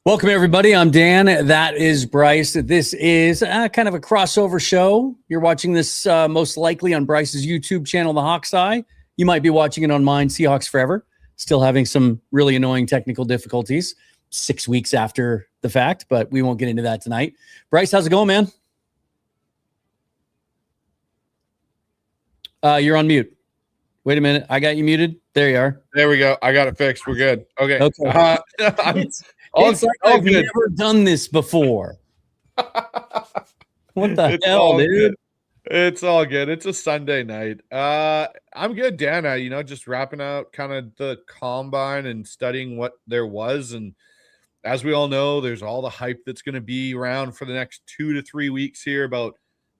Welcome, everybody. I'm Dan. That is Bryce. This is kind of a crossover show. You're watching this most likely on Bryce's YouTube channel, The Hawk's Eye. You might be watching it on mine, Seahawks Forever. Still having some really annoying technical difficulties 6 weeks after the fact, but we won't get into that tonight. Bryce, how's it going, man? You're on mute. Wait a minute. I got you muted. There you are. There we go. I got it fixed. We're good. Okay. It's like I've never done this before. What the hell, dude? Good. It's all good. It's a Sunday night. I'm good, Dan. Just wrapping out kind of the combine and studying what there was. And as we all know, there's all the hype that's going to be around for the next 2 to 3 weeks here about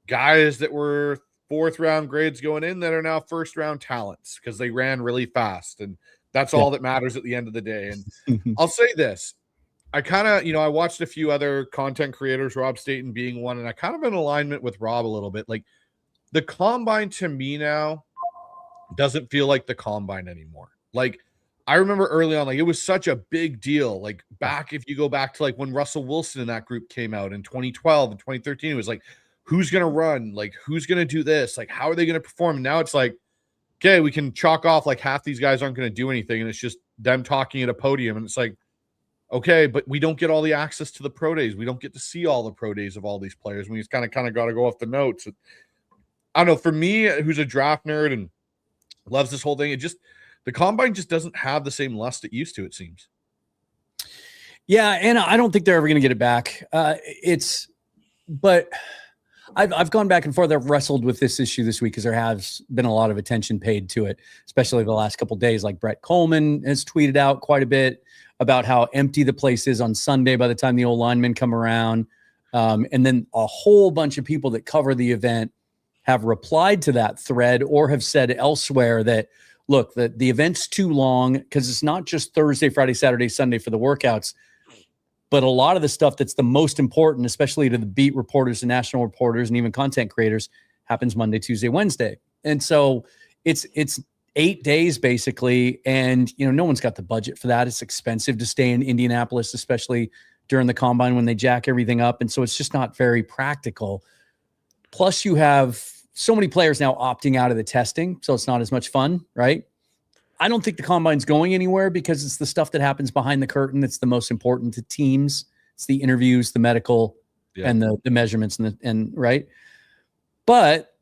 guys that were fourth-round grades going in that are now first-round talents because they ran really fast. And that's all that matters at the end of the day. And I'll say this. I kind of, I watched a few other content creators, Rob Staten being one, and I kind of in alignment with Rob a little bit. Like, the combine to me now doesn't feel like the combine anymore. Like, I remember early on, like, it was such a big deal. Like, if you go back to like when Russell Wilson and that group came out in 2012 and 2013, it was like, who's going to run? Like, who's going to do this? Like, how are they going to perform? And now it's like, okay, we can chalk off like half these guys aren't going to do anything. And it's just them talking at a podium. And it's like, okay, but we don't get all the access to the pro days. We don't get to see all the pro days of all these players. We just kind of got to go off the notes. I don't know. For me, who's a draft nerd and loves this whole thing, the combine just doesn't have the same lust it used to, it seems. Yeah, and I don't think they're ever going to get it back. But I've gone back and forth. I've wrestled with this issue this week because there has been a lot of attention paid to it, especially the last couple of days. Like Brett Coleman has tweeted out quite a bit about how empty the place is on Sunday by the time the old linemen come around. And then a whole bunch of people that cover the event have replied to that thread or have said elsewhere that, look, the event's too long because it's not just Thursday, Friday, Saturday, Sunday for the workouts, but a lot of the stuff that's the most important, especially to the beat reporters and national reporters and even content creators, happens Monday, Tuesday, Wednesday. And so it's 8 days basically. And, no one's got the budget for that. It's expensive to stay in Indianapolis, especially during the combine when they jack everything up. And so it's just not very practical. Plus you have so many players now opting out of the testing. So it's not as much fun, right? I don't think the combine's going anywhere because it's the stuff that happens behind the curtain that's the most important to teams. It's the interviews, the medical, and the measurements, and right. But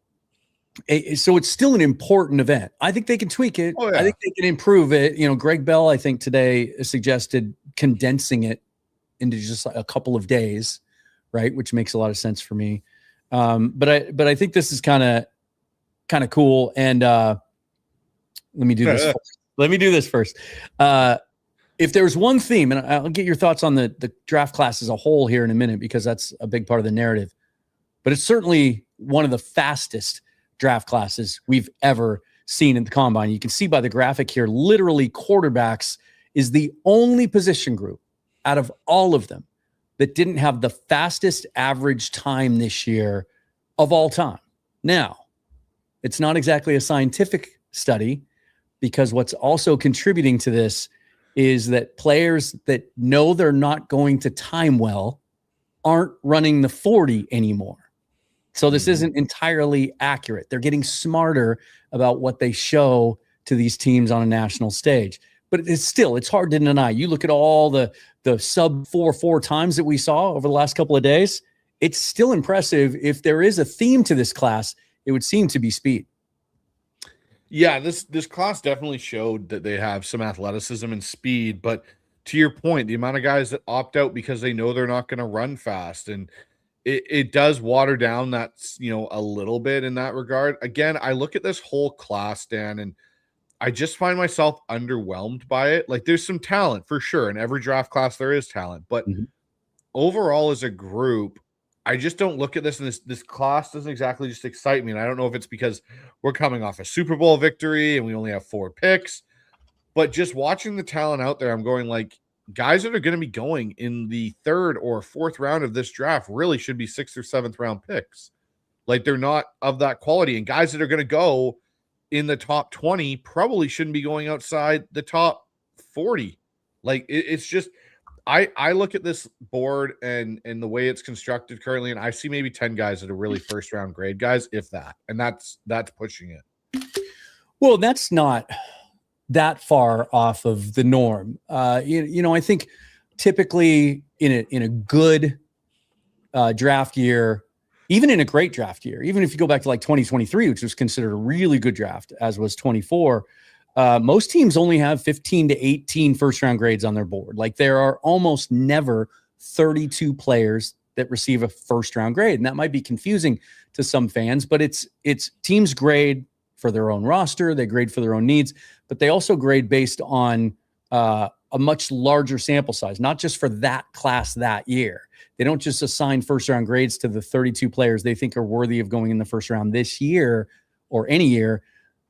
so it's still an important event. I think they can tweak it. I think they can improve it. Greg Bell, I think today suggested condensing it into just a couple of days, right? Which makes a lot of sense for me. But I think this is kind of cool. And let me do this. Let me do this first. If there's one theme, and I'll get your thoughts on the draft class as a whole here in a minute, because that's a big part of the narrative, but it's certainly one of the fastest draft classes we've ever seen in the combine. You can see by the graphic here, literally quarterbacks is the only position group out of all of them that didn't have the fastest average time this year of all time. Now, it's not exactly a scientific study, because what's also contributing to this is that players that know they're not going to time well aren't running the 40 anymore. So this isn't entirely accurate. They're getting smarter about what they show to these teams on a national stage. But it's hard to deny. You look at all the sub 4.4 times that we saw over the last couple of days, it's still impressive. If there is a theme to this class, it would seem to be speed. Yeah, this class definitely showed that they have some athleticism and speed, but to your point, the amount of guys that opt out because they know they're not going to run fast, and it does water down that, a little bit in that regard. Again, I look at this whole class, Dan, and I just find myself underwhelmed by it. Like, there's some talent for sure. In every draft class, there is talent, but overall as a group, I just don't look at this, and this class doesn't exactly just excite me. And I don't know if it's because we're coming off a Super Bowl victory and we only have 4 picks, but just watching the talent out there, I'm going like, guys that are going to be going in the 3rd or 4th round of this draft really should be 6th or 7th round picks. Like, they're not of that quality. And guys that are going to go in the top 20 probably shouldn't be going outside the top 40. Like, it's just, I look at this board and the way it's constructed currently, and I see maybe 10 guys that are really first round grade guys, if that, and that's pushing it. Well, that's not that far off of the norm. I think typically in a good draft year, even in a great draft year, even if you go back to like 2023, which was considered a really good draft, as was 24, most teams only have 15 to 18 first round grades on their board. Like, there are almost never 32 players that receive a first round grade. And that might be confusing to some fans, but it's teams grade for their own roster. They grade for their own needs, but they also grade based on a much larger sample size, not just for that class that year. They don't just assign first round grades to the 32 players they think are worthy of going in the first round this year or any year,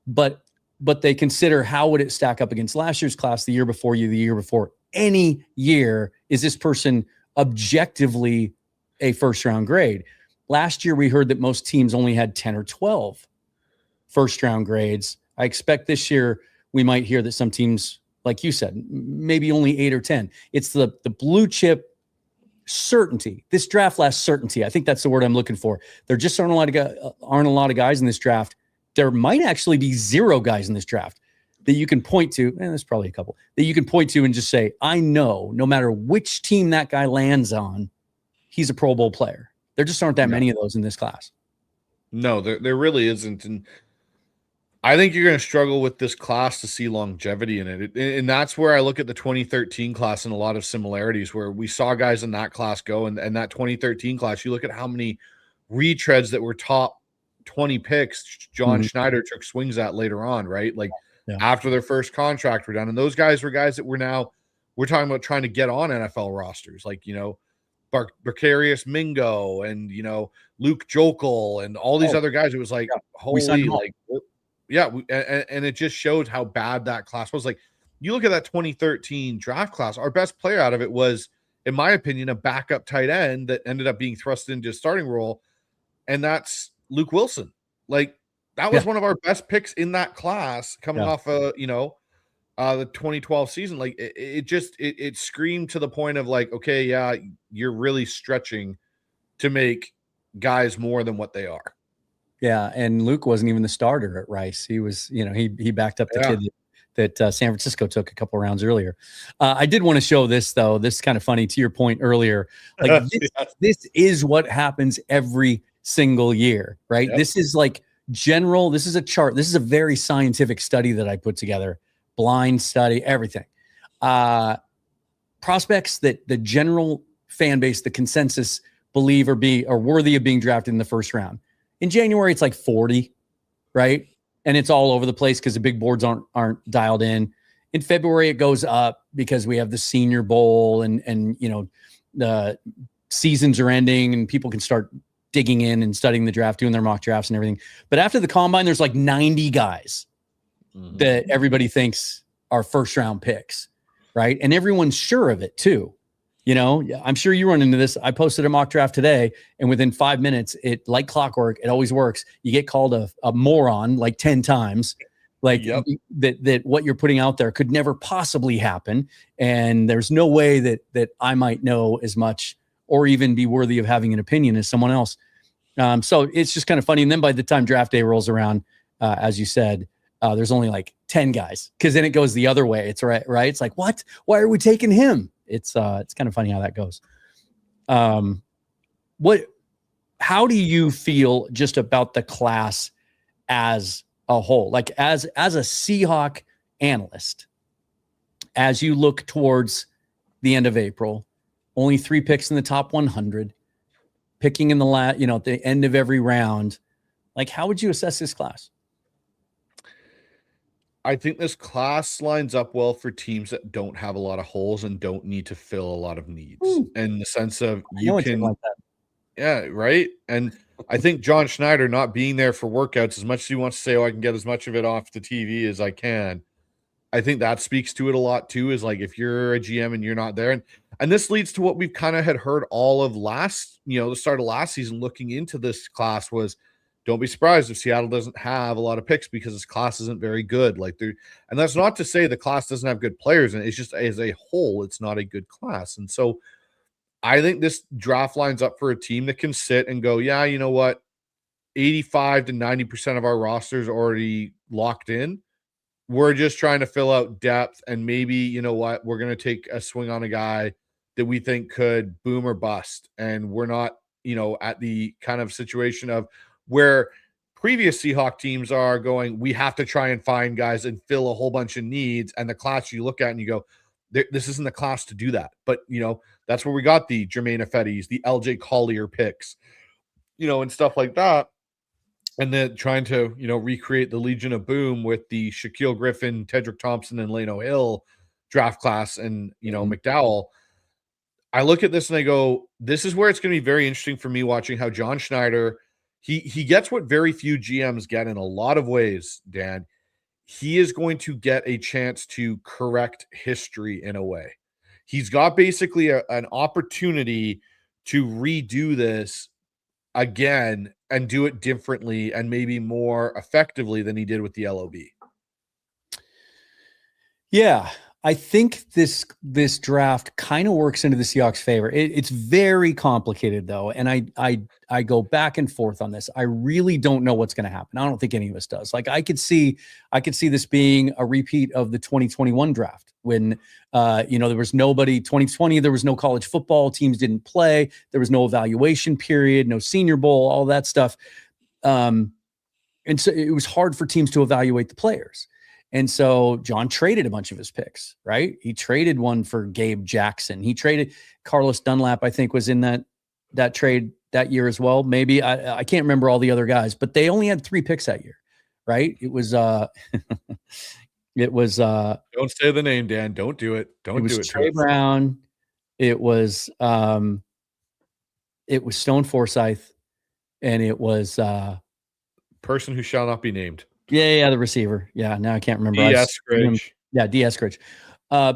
but they consider how would it stack up against last year's class, the year before you, the year before any year. Is this person objectively a first round grade? Last year, we heard that most teams only had 10 or 12 first round grades. I expect this year we might hear that some teams, like you said, maybe only 8 or 10. It's the blue chip certainty. This draft last certainty. I think that's the word I'm looking for. There just aren't a lot of guys in this draft. There might actually be 0 guys in this draft that you can point to, and there's probably a couple, that you can point to and just say, I know no matter which team that guy lands on, he's a Pro Bowl player. There just aren't that many of those in this class. No, there really isn't. And I think you're going to struggle with this class to see longevity in it. And that's where I look at the 2013 class and a lot of similarities, where we saw guys in that class go. And that 2013 class, you look at how many retreads that were top 20 picks John Schneider took swings at later on, right? Like, after their first contract were done. And those guys were guys that we're talking about trying to get on NFL rosters, like, Barcarius Mingo and, Luke Jokel and all these other guys. It was like, holy, like, and it just showed how bad that class was. Like, you look at that 2013 draft class, our best player out of it was, in my opinion, a backup tight end that ended up being thrust into a starting role. And that's Luke Wilson. Like, That was one of our best picks in that class coming off the 2012 season. Like it screamed to the point of like, okay, yeah, you're really stretching to make guys more than what they are. Yeah, and Luke wasn't even the starter at Rice. He was, he backed up the kid that San Francisco took a couple rounds earlier. I did want to show this though. This is kind of funny to your point earlier. Like this is what happens every single year, right? Yep. This is like general. This is a chart. This is a very scientific study that I put together. Blind study, everything. Prospects that the general fan base, the consensus believe are worthy of being drafted in the first round. In January, it's like 40, right? And it's all over the place because the big boards aren't dialed in. In February, it goes up because we have the Senior Bowl and the seasons are ending and people can start digging in and studying the draft, doing their mock drafts and everything. But after the combine, there's like 90 guys that everybody thinks are first round picks, right? And everyone's sure of it too. I'm sure you run into this. I posted a mock draft today, and within 5 minutes, it like clockwork, it always works. You get called a moron like 10 times, like that what you're putting out there could never possibly happen. And there's no way that I might know as much or even be worthy of having an opinion as someone else. So it's just kind of funny. And then by the time draft day rolls around, as you said, there's only like 10 guys, because then it goes the other way. It's right. It's like, what? Why are we taking him? It's kind of funny how that goes. How do you feel just about the class as a whole? Like as a Seahawk analyst, as you look towards the end of April, only 3 picks in the top 100, picking in the at the end of every round. Like, how would you assess this class? I think this class lines up well for teams that don't have a lot of holes and don't need to fill a lot of needs. In the sense of you can, like that. Yeah, right. And I think John Schneider not being there for workouts, as much as he wants to say, "Oh, I can get as much of it off the TV as I can," I think that speaks to it a lot too. Is like if you're a GM and you're not there, and this leads to what we've kind of had heard all of the start of last season, looking into this class was, don't be surprised if Seattle doesn't have a lot of picks because this class isn't very good. And that's not to say the class doesn't have good players, and it's just as a whole, it's not a good class. And so I think this draft lines up for a team that can sit and go, yeah, you know what? 85 to 90% of our roster is already locked in. We're just trying to fill out depth, and maybe, you know what, we're going to take a swing on a guy that we think could boom or bust. And we're not, at the kind of situation of where previous Seahawk teams are going, we have to try and find guys and fill a whole bunch of needs. And the class you look at and you go, this isn't the class to do that. But, that's where we got the Jermaine Effettis, the LJ Collier picks, and stuff like that. And then trying to, recreate the Legion of Boom with the Shaquille Griffin, Tedrick Thompson, and Lano Hill draft class and, McDowell. I look at this and I go, this is where it's going to be very interesting for me watching how John Schneider, he gets what very few GMs get in a lot of ways, Dan. He is going to get a chance to correct history in a way. He's got basically an opportunity to redo this again and do it differently and maybe more effectively than he did with the LOB. Yeah, I think this draft kind of works into the Seahawks' favor. It's very complicated though, and I go back and forth on this. I really don't know what's going to happen. I don't think any of us does. Like I could see this being a repeat of the 2021 draft when there was nobody. 2020 there was no college football, teams didn't play, there was no evaluation period, no Senior Bowl, all that stuff, and so it was hard for teams to evaluate the players. And so John traded a bunch of his picks, right? He traded one for Gabe Jackson. He traded Carlos Dunlap, I think, was in that trade that year as well. Maybe I can't remember all the other guys, but they only had 3 picks that year, right? It was don't say the name, Dan. Don't do it. Don't do it. Trey Brown. It was Stone Forsythe, and it was person who shall not be named. Yeah, the receiver. Yeah, now I can't remember. D.S. Eskridge. Yeah, D.S. Eskridge.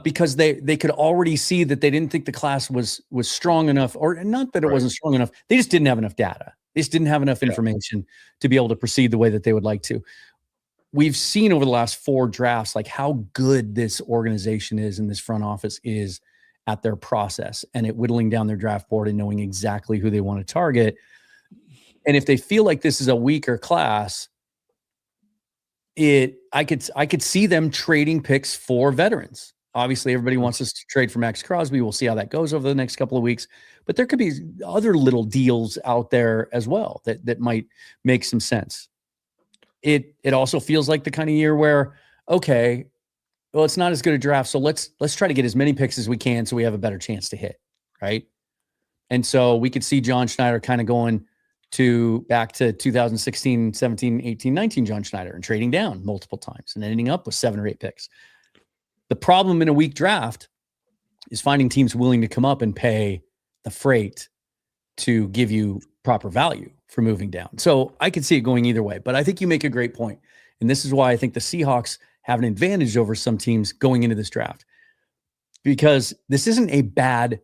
Because they could already see that they didn't think the class was strong enough, or not that it wasn't strong enough. They just didn't have enough data, They just didn't have enough information to be able to proceed the way that they would like to. We've seen over the last 4 drafts, like how good this organization is and this front office is at their process and at whittling down their draft board and knowing exactly who they want to target. And if they feel like this is a weaker class, I could see them trading picks for veterans. Obviously, everybody wants us to trade for Max Crosby. We'll see how that goes over the next couple of weeks. But there could be other little deals out there as well that might make some sense. It also feels like the kind of year where, okay, well, it's not as good a draft, so let's try to get as many picks as we can so we have a better chance to hit, right? And so we could see John Schneider kind of going back to 2016, 17, 18, 19 John Schneider and trading down multiple times and ending up with 7 or 8 picks. The problem in a weak draft is finding teams willing to come up and pay the freight to give you proper value for moving down. So I could see it going either way, but I think you make a great point. And this is why I think the Seahawks have an advantage over some teams going into this draft, because this isn't a bad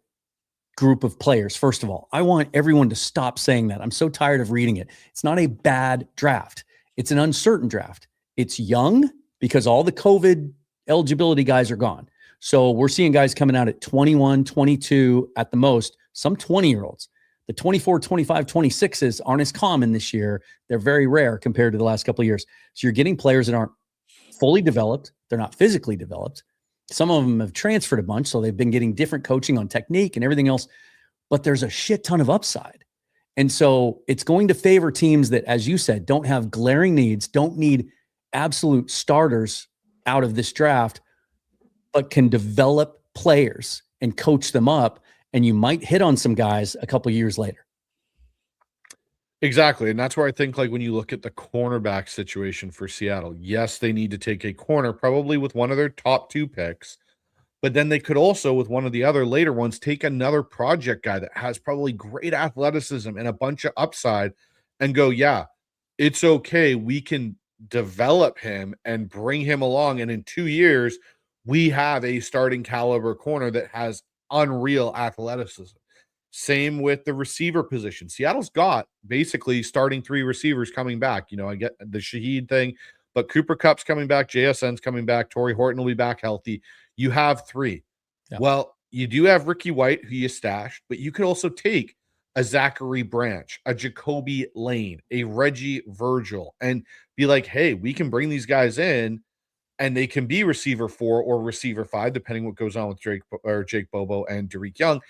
group of players. First of all, I want everyone to stop saying that. I'm so tired of reading it. It's not a bad draft. It's an uncertain draft. It's young because all the COVID eligibility guys are gone. So we're seeing guys coming out at 21, 22 at the most, some 20-year-olds. The 24, 25, 26s aren't as common this year. They're very rare compared to the last couple of years. So you're getting players that aren't fully developed. They're not physically developed. Some of them have transferred a bunch, so they've been getting different coaching on technique and everything else. But there's a shit ton of upside. And so it's going to favor teams that, as you said, don't have glaring needs, don't need absolute starters out of this draft, but can develop players and coach them up. And you might hit on some guys a couple of years later. Exactly. And that's where I think, like, when you look at the cornerback situation for Seattle, yes, they need to take a corner, probably with one of their top 2 picks. But then they could also, with one of the other later ones, take another project guy that has probably great athleticism and a bunch of upside and go, yeah, it's okay. We can develop him and bring him along. And in 2 years, we have a starting caliber corner that has unreal athleticism. Same with the receiver position. Seattle's got basically starting 3 receivers coming back. You know, I get the Shaheed thing, but Cooper Kupp's coming back, JSN's coming back, Torrey Horton will be back healthy. You have 3. Yeah. Well, you do have Ricky White, who you stashed, but you could also take a Zachary Branch, a Jacoby Lane, a Reggie Virgil, and be like, hey, we can bring these guys in and they can be receiver 4 or receiver 5, depending what goes on with Jake Bobo and Derek Young.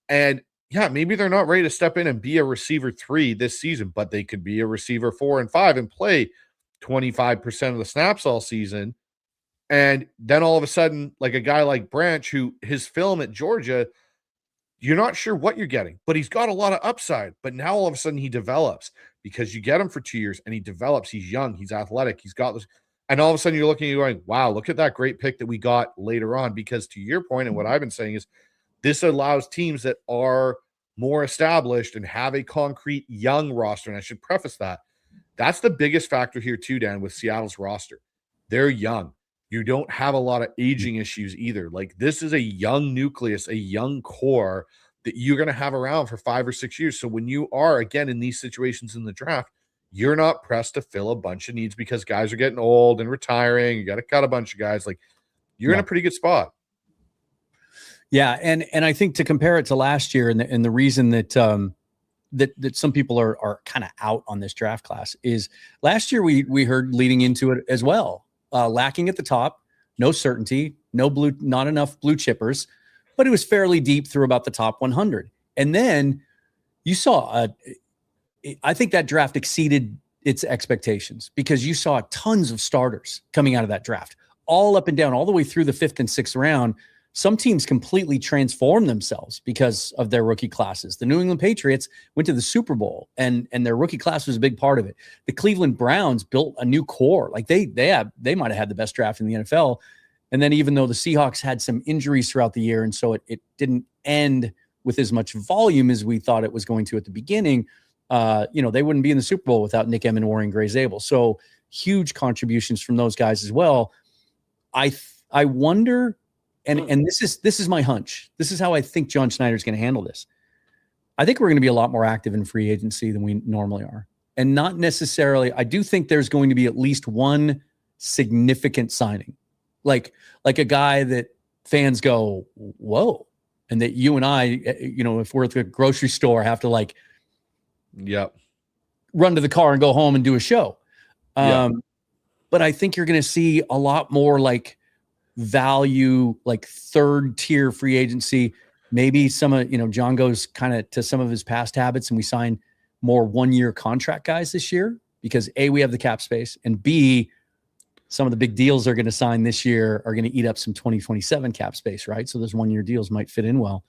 And yeah, maybe they're not ready to step in and be a receiver 3 this season, but they could be a receiver 4 and 5 and play 25% of the snaps all season. And then all of a sudden, like a guy like Branch, who his film at Georgia, you're not sure what you're getting, but he's got a lot of upside. But now all of a sudden he develops because you get him for 2 years and he develops. He's young, he's athletic, he's got this. And all of a sudden you're looking and you're going, wow, look at that great pick that we got later on. Because to your point, and what I've been saying is, this allows teams that are more established and have a concrete young roster. And I should preface that. That's the biggest factor here too, Dan, with Seattle's roster. They're young. You don't have a lot of aging issues either. Like, this is a young nucleus, a young core that you're going to have around for 5 or 6 years. So when you are, again, in these situations in the draft, you're not pressed to fill a bunch of needs because guys are getting old and retiring. You got to cut a bunch of guys. Like, you're in a pretty good spot. Yeah, and I think to compare it to last year, and the reason that that some people are kind of out on this draft class is last year we heard leading into it as well, lacking at the top, no certainty, not enough blue chippers, but it was fairly deep through about the top 100. And then you saw, I think that draft exceeded its expectations because you saw tons of starters coming out of that draft, all up and down, all the way through the 5th and 6th round. Some teams completely transformed themselves because of thehave rookie classes. The New England Patriots went to the Super Bowl, and their rookie class was a big part of it. The Cleveland Browns built a new core. Like they might have had the best draft in the NFL. And then even though the Seahawks had some injuries throughout the year, and so it didn't end with as much volume as we thought it was going to at the beginning, they wouldn't be in the Super Bowl without Nick Emmanwori and Gray Zabel. So huge contributions from those guys as well. I wonder. And this is my hunch. This is how I think John Schneider is going to handle this. I think we're going to be a lot more active in free agency than we normally are. And not necessarily, I do think there's going to be at least one significant signing, like a guy that fans go, whoa. And that you and I, if we're at the grocery store, have to like, run to the car and go home and do a show. But I think you're going to see a lot more like value, like third tier free agency. Maybe some of, John goes kind of to some of his past habits and we sign more 1-year contract guys this year because A, we have the cap space, and B, some of the big deals they're going to sign this year are going to eat up some 2027 cap space, right? So those 1-year deals might fit in well.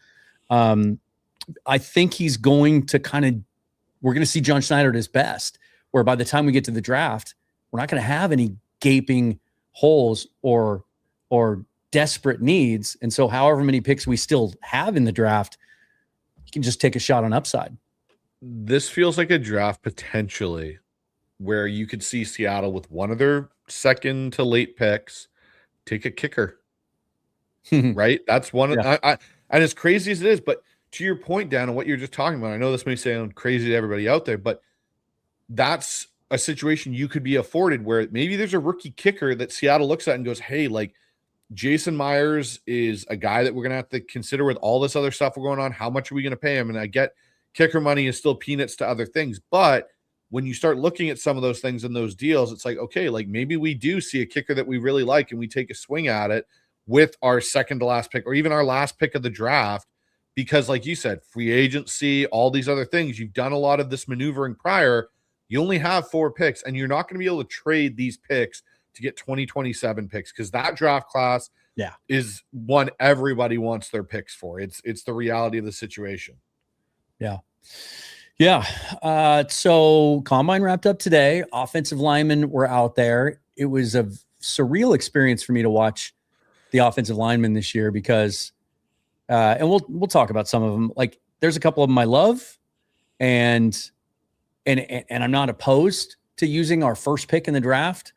I think he's going to we're going to see John Schneider at his best, where by the time we get to the draft, we're not going to have any gaping holes or desperate needs. And so however many picks we still have in the draft, you can just take a shot on upside. This feels like a draft potentially where you could see Seattle with one of their second to late picks take a kicker. Right? That's one of and as crazy as it is, but to your point, Dan, and what you're just talking about, I know this may sound crazy to everybody out there, but that's a situation you could be afforded where maybe there's a rookie kicker that Seattle looks at and goes, hey, like Jason Myers is a guy that we're going to have to consider with all this other stuff going on. How much are we going to pay him? And I get kicker money is still peanuts to other things. But when you start looking at some of those things in those deals, it's like, okay, like maybe we do see a kicker that we really like and we take a swing at it with our second to last pick or even our last pick of the draft. Because like you said, free agency, all these other things, you've done a lot of this maneuvering prior. You only have 4 picks and you're not going to be able to trade these picks to get 2027 picks because that draft class is one everybody wants their picks for. It's the reality of the situation. So combine wrapped up today. Offensive linemen were out there. It was a surreal experience for me to watch the offensive linemen this year because and we'll talk about some of them. Like there's a couple of them I love and I'm not opposed to using our first pick in the draft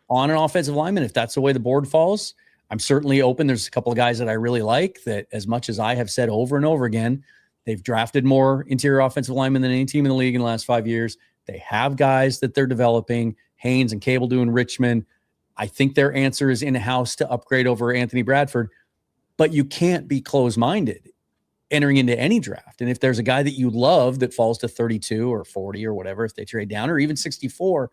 on an offensive lineman if that's the way the board falls. I'm certainly open. There's a couple of guys that I really like that, as much as I have said over and over again, they've drafted more interior offensive linemen than any team in the league in the last 5 years. They have guys that they're developing, Haynes and Cable doing Richmond. I think their answer is in-house to upgrade over Anthony Bradford, but you can't be closed-minded entering into any draft. And if there's a guy that you love that falls to 32 or 40 or whatever, if they trade down, or even 64,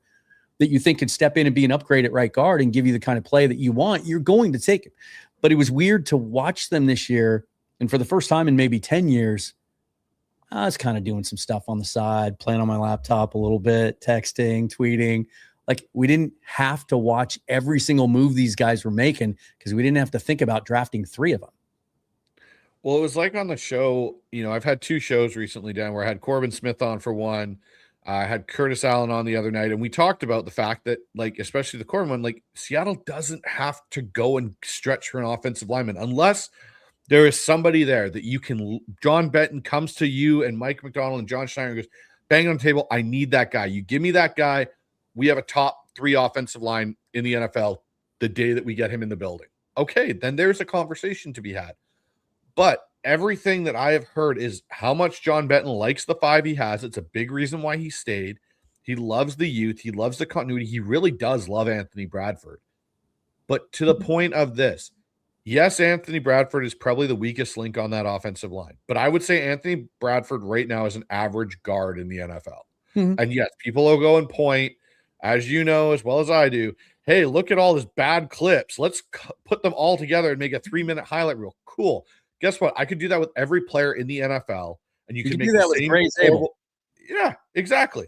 that you think could step in and be an upgrade at right guard and give you the kind of play that you want, you're going to take it. But it was weird to watch them this year. And for the first time in maybe 10 years, I was kind of doing some stuff on the side, playing on my laptop a little bit, texting, tweeting. Like we didn't have to watch every single move these guys were making because we didn't have to think about drafting 3 of them. Well, it was like on the show, I've had 2 shows recently, Dan, where I had Corbin Smith on for one. I had Curtis Allen on the other night, and we talked about the fact that, like, especially the Corbin one, like, Seattle doesn't have to go and stretch for an offensive lineman unless there is somebody there that you can. John Benton comes to you and Mike Macdonald and John Schneider goes, bang on the table, I need that guy. You give me that guy. We have a top 3 offensive line in the NFL the day that we get him in the building. Okay, then there's a conversation to be had. But everything that I have heard is how much John Benton likes the 5 he has. It's a big reason why he stayed. He loves the youth. He loves the continuity. He really does love Anthony Bradford. But to the point of this, yes, Anthony Bradford is probably the weakest link on that offensive line. But I would say Anthony Bradford right now is an average guard in the NFL. And yes, people will go and point, as you know, as well as I do, hey, look at all these bad clips. Let's put them all together and make a 3-minute highlight reel. Cool. Guess what? I could do that with every player in the NFL, and you can make do that with Bryce Coutts. Yeah, exactly.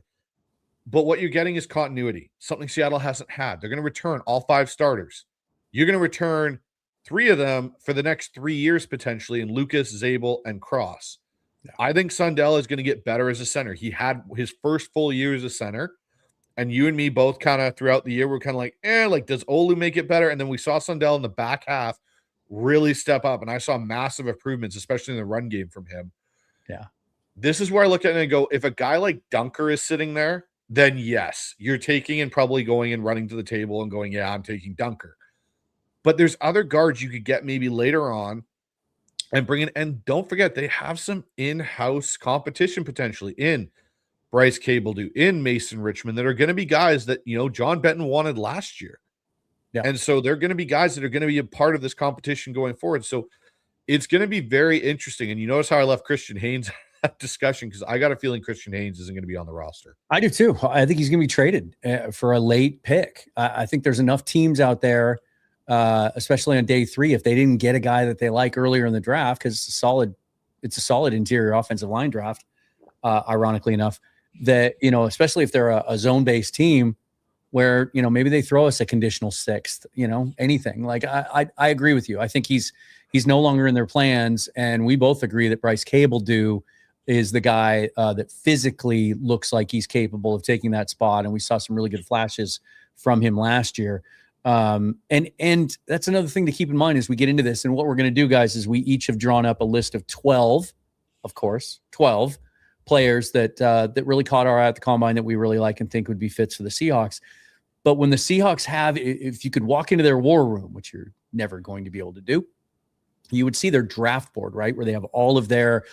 But what you're getting is continuity, something Seattle hasn't had. They're going to return all 5 starters. You're going to return 3 of them for the next 3 years potentially in Lucas, Zabel, and Cross. Yeah. I think Sundell is going to get better as a center. He had his first full year as a center, and you and me both kind of throughout the year were kind of like, does Olu make it better? And then we saw Sundell in the back half really step up, and I saw massive improvements, especially in the run game from him. Yeah. This is where I look at it and go, if a guy like Dunker is sitting there, then yes, you're taking and probably going and running to the table and going, yeah, I'm taking Dunker. But there's other guards you could get maybe later on and bring in, and don't forget, they have some in-house competition potentially in Bryce Cable, in Mason Richmond, that are going to be guys that, John Benton wanted last year. Yeah. And so they're going to be guys that are going to be a part of this competition going forward. So it's going to be very interesting. And you notice how I left Christian Haynes that discussion, because I got a feeling Christian Haynes isn't going to be on the roster. I do too. I think he's going to be traded for a late pick. I think there's enough teams out there, especially on day 3, if they didn't get a guy that they like earlier in the draft, because it's a solid interior offensive line draft, ironically enough, that, especially if they're a zone-based team where, maybe they throw us a conditional 6th, anything. Like I agree with you. I think he's no longer in their plans. And we both agree that Bryce Cable is the guy that physically looks like he's capable of taking that spot. And we saw some really good flashes from him last year. And that's another thing to keep in mind as we get into this. And what we're going to do, guys, is we each have drawn up a list of 12, of course, 12 players that really caught our eye at the combine that we really like and think would be fits for the Seahawks. But when the Seahawks if you could walk into their war room, which you're never going to be able to do, you would see their draft board, right? Where they have all of their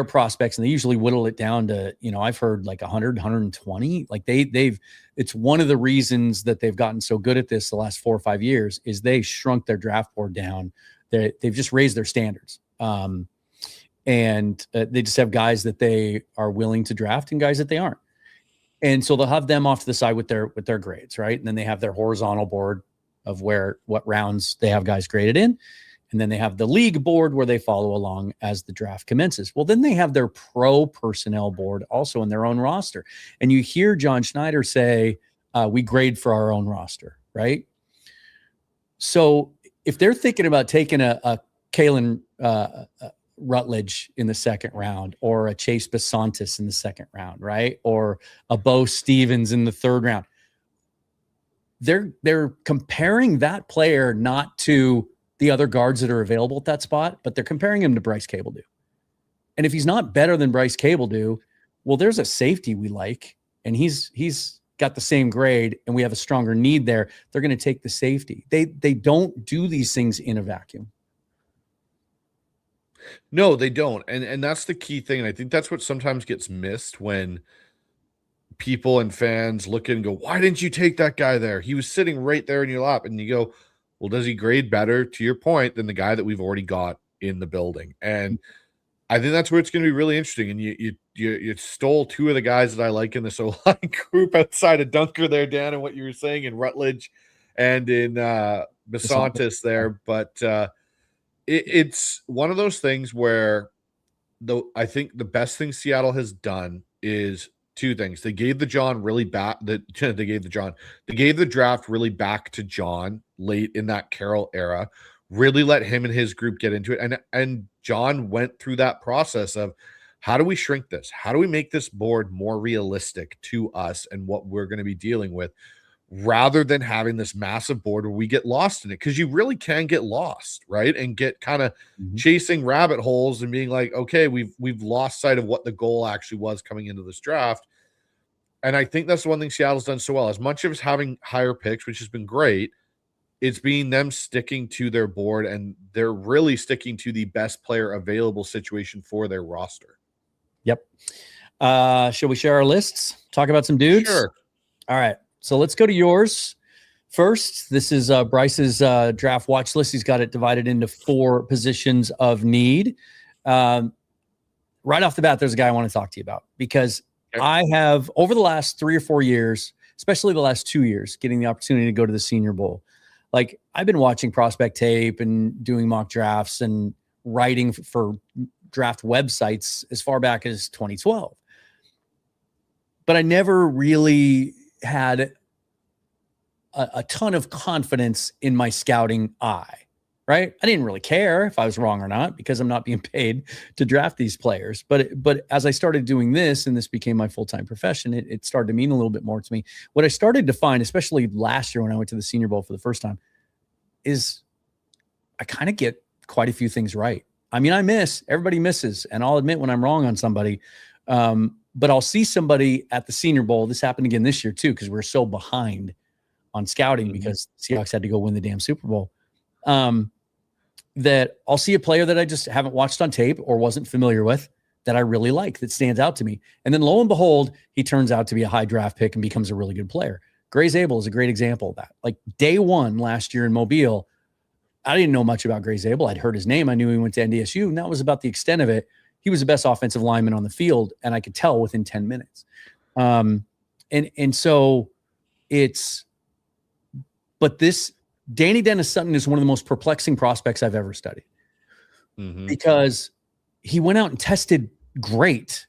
prospects, and they usually whittle it down to, I've heard like 100, 120. Like it's one of the reasons that they've gotten so good at this the last 4 or 5 years is they shrunk their draft board down. They've just raised their standards. And they just have guys that they are willing to draft and guys that they aren't. And so they'll have them off to the side with their grades, right? And then they have their horizontal board of what rounds they have guys graded in. And then they have the league board where they follow along as the draft commences. Well, then they have their pro personnel board also in their own roster. And you hear John Schneider say, we grade for our own roster, right? So if they're thinking about taking a Kalen Rutledge in the second round, or a Chase Basantis in the second round, right? Or a Bo Stevens in the third round, they're comparing that player not to the other guards that are available at that spot, but they're comparing him to Bryce Cable. And if he's not better than Bryce Cable, well, there's a safety we like, and he's got the same grade, and we have a stronger need there. They're going to take the safety. They don't do these things in a vacuum. No, they don't. And that's the key thing. And I think that's what sometimes gets missed when people and fans look at and go, why didn't you take that guy there? He was sitting right there in your lap. And you go, well, does he grade better, to your point, than the guy that we've already got in the building? And I think that's where it's going to be really interesting. And you stole 2 of the guys that I like in this O-line group outside of Dunker there, Dan, and what you were saying in Rutledge and in Basantis there. But it's one of those things where I think the best thing Seattle has done is 2 things. They gave the draft really back to John late in that Carroll era, really let him and his group get into it. And John went through that process of, how do we shrink this? How do we make this board more realistic to us and what we're going to be dealing with, rather than having this massive board where we get lost in it? Because you really can get lost, right? And get kind of chasing rabbit holes and being like, okay, we've lost sight of what the goal actually was coming into this draft. And I think that's the one thing Seattle's done so well. As much as having higher picks, which has been great, it's being them sticking to their board, and they're really sticking to the best player available situation for their roster. Yep. Shall we share our lists? Talk about some dudes? Sure. All right. So let's go to yours first. This is Bryce's draft watch list. He's got it divided into 4 positions of need. Right off the bat, there's a guy I want to talk to you about, because I have, over the last 3 or 4 years, especially the last 2 years, getting the opportunity to go to the Senior Bowl. Like, I've been watching prospect tape and doing mock drafts and writing for draft websites as far back as 2012. But I never really had a ton of confidence in my scouting eye, right? I didn't really care if I was wrong or not, because I'm not being paid to draft these players. But as I started doing this, and this became my full-time profession, it started to mean a little bit more to me. What I started to find, especially last year when I went to the Senior Bowl for the first time, is I kind of get quite a few things right. I mean, everybody misses, and I'll admit when I'm wrong on somebody. But I'll see somebody at the Senior Bowl. This happened again this year too, because we're so behind on scouting because Seahawks had to go win the damn Super Bowl. that I'll see a player that I just haven't watched on tape or wasn't familiar with that I really like, that stands out to me. And then lo and behold, he turns out to be a high draft pick and becomes a really good player. Gray Zabel is a great example of that. Like day one last year in Mobile, I didn't know much about Gray Zabel. I'd heard his name. I knew he went to NDSU, and that was about the extent of it. He was the best offensive lineman on the field, and I could tell within 10 minutes. And so but this Danny Dennis Sutton is one of the most perplexing prospects I've ever studied, because he went out and tested great.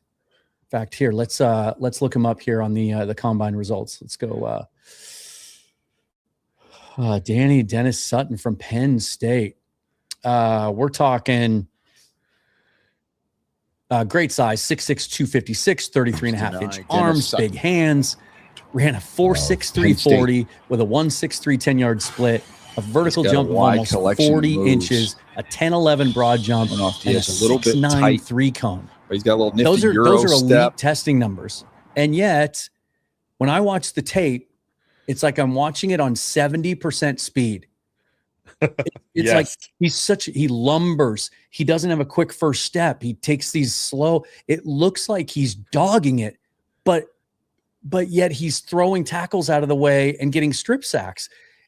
In fact, here, let's look him up here on the combine results. Let's go. Danny Dennis Sutton from Penn State. We're talking great size, 6'6", 256, 33.5-inch arms, big hands. Ran a 4.63 40 with a 1.63 10-yard split, a vertical jump of almost 40 inches, a 10-11 broad jump, and a 6.9 3-cone. He's got a little nifty those are elite step. testing numbers. And yet, when I watch the tape, it's like I'm watching it on 70% speed. It's like he lumbers. He doesn't have a quick first step. He takes these slow. It looks like he's dogging it, but yet he's throwing tackles out of the way and getting strip sacks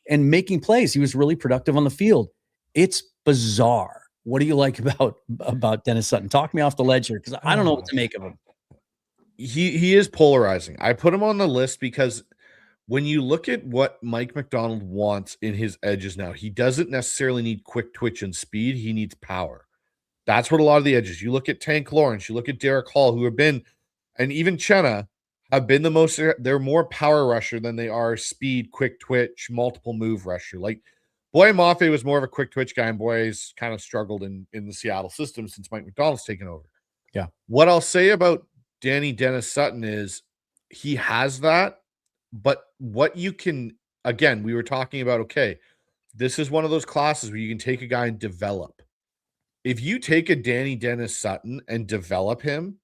and making plays. He was really productive on the field. It's bizarre. What do you like about Dennis Sutton? Talk me off the ledge here, because I don't know what to make of him. He is polarizing. I put him on the list because when you look at what Mike Macdonald wants in his edges now, he doesn't necessarily need quick twitch and speed. He needs power. That's what a lot of the edges. You look at Tank Lawrence, you look at Derek Hall, who have been, and even Chenna, have been the most, they're more power rusher than they are speed, quick twitch, multiple move rusher. Like Boye Mafe was more of a quick twitch guy, and Boye's kind of struggled in the Seattle system since Mike Macdonald's taken over. Yeah. What I'll say about Danny Dennis Sutton is he has that, but what you can, again, we were talking about, okay, this is one of those classes where you can take a guy and develop. If you take a Danny Dennis Sutton and develop him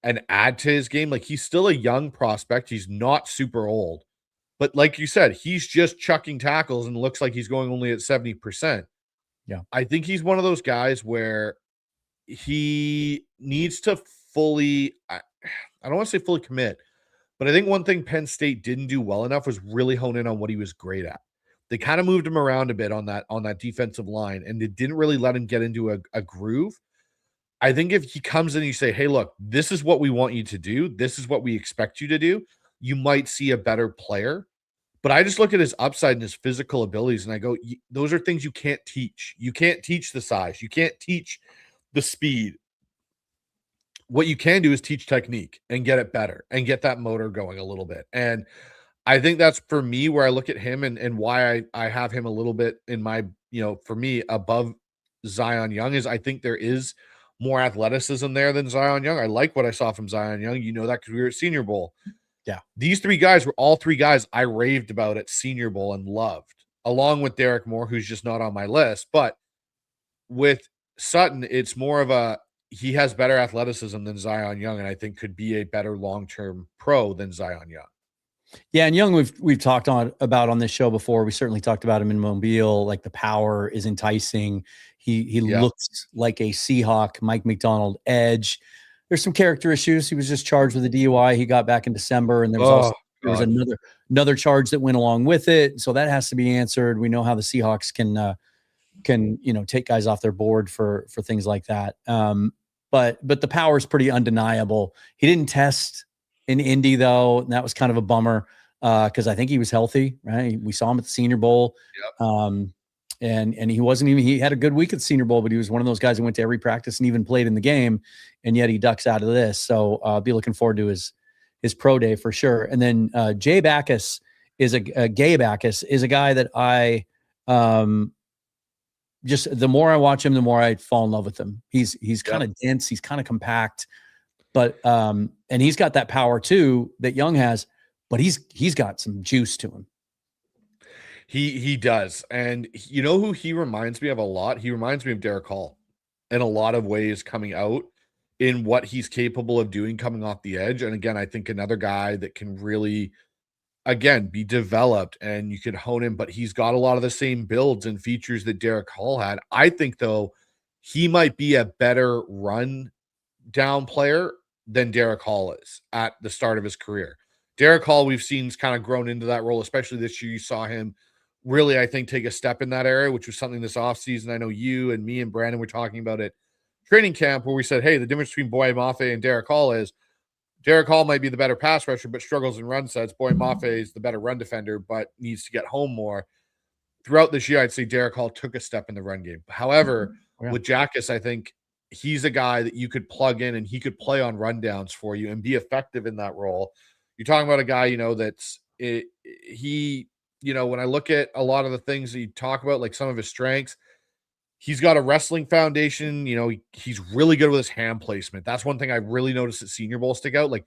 and add to his game, like he's still a young prospect. He's not super old. But like you said, he's just chucking tackles and looks like he's going only at 70%. Yeah. I think he's one of those guys where he needs to fully, I don't want to say fully commit, but I think one thing Penn State didn't do well enough was really hone in on what he was great at. They kind of moved him around a bit on that defensive line, and it didn't really let him get into a groove. I think if he comes in and you say, hey, look, this is what we want you to do, this is what we expect you to do, you might see a better player. But I just look at his upside and his physical abilities, and I go, those are things you can't teach. You can't teach the size. You can't teach the speed. What you can do is teach technique and get it better and get that motor going a little bit. And I think that's, for me, where I look at him and why I have him a little bit in my, for me, above Zion Young, is I think there is more athleticism there than Zion Young. I like what I saw from Zion Young. You know that because we were at Senior Bowl. Yeah. These three guys were all three guys I raved about at Senior Bowl and loved, along with Derek Moore, who's just not on my list. But with Sutton, it's more of he has better athleticism than Zion Young, and I think could be a better long-term pro than Zion Young. Yeah, and Young we've talked about on this show before. We certainly talked about him in Mobile. Like, the power is enticing. He looks like a Seahawk, Mike Macdonald edge. There's some character issues. He was just charged with a DUI. He got back in December, and there was another charge that went along with it. So that has to be answered. We know how the Seahawks can take guys off their board for things like that. But the power is pretty undeniable. He didn't test in Indy, though, and that was kind of a bummer because I think he was healthy. Right, we saw him at the Senior Bowl. Yep. And he wasn't even, he had a good week at the Senior Bowl, but he was one of those guys who went to every practice and even played in the game, and yet he ducks out of this. So I'll be looking forward to his pro day for sure. And then Gabe Backus is a guy that I just, the more I watch him, the more I fall in love with him. He's kind of dense, he's kind of compact, but and he's got that power too that Young has, but he's got some juice to him. He does. And you know who he reminds me of a lot? He reminds me of Derek Hall in a lot of ways, coming out in what he's capable of doing coming off the edge. And again, I think another guy that can really again, be developed and you could hone him, but he's got a lot of the same builds and features that Derek Hall had. I think, though, he might be a better run down player than Derek Hall is at the start of his career. Derek Hall, we've seen, has kind of grown into that role, especially this year. You saw him really, I think, take a step in that area, which was something this offseason. I know you and me and Brandon were talking about it training camp, where we said, hey, the difference between Boye Mafe and Derek Hall is Derek Hall might be the better pass rusher, but struggles in run sets. Boye Mafe is the better run defender, but needs to get home more. Throughout this year, I'd say Derek Hall took a step in the run game. However, with Jackus, I think he's a guy that you could plug in and he could play on rundowns for you and be effective in that role. You're talking about a guy, that's when I look at a lot of the things that you talk about, like some of his strengths, he's got a wrestling foundation. He's really good with his hand placement. That's one thing I really noticed at Senior Bowl stick out. Like,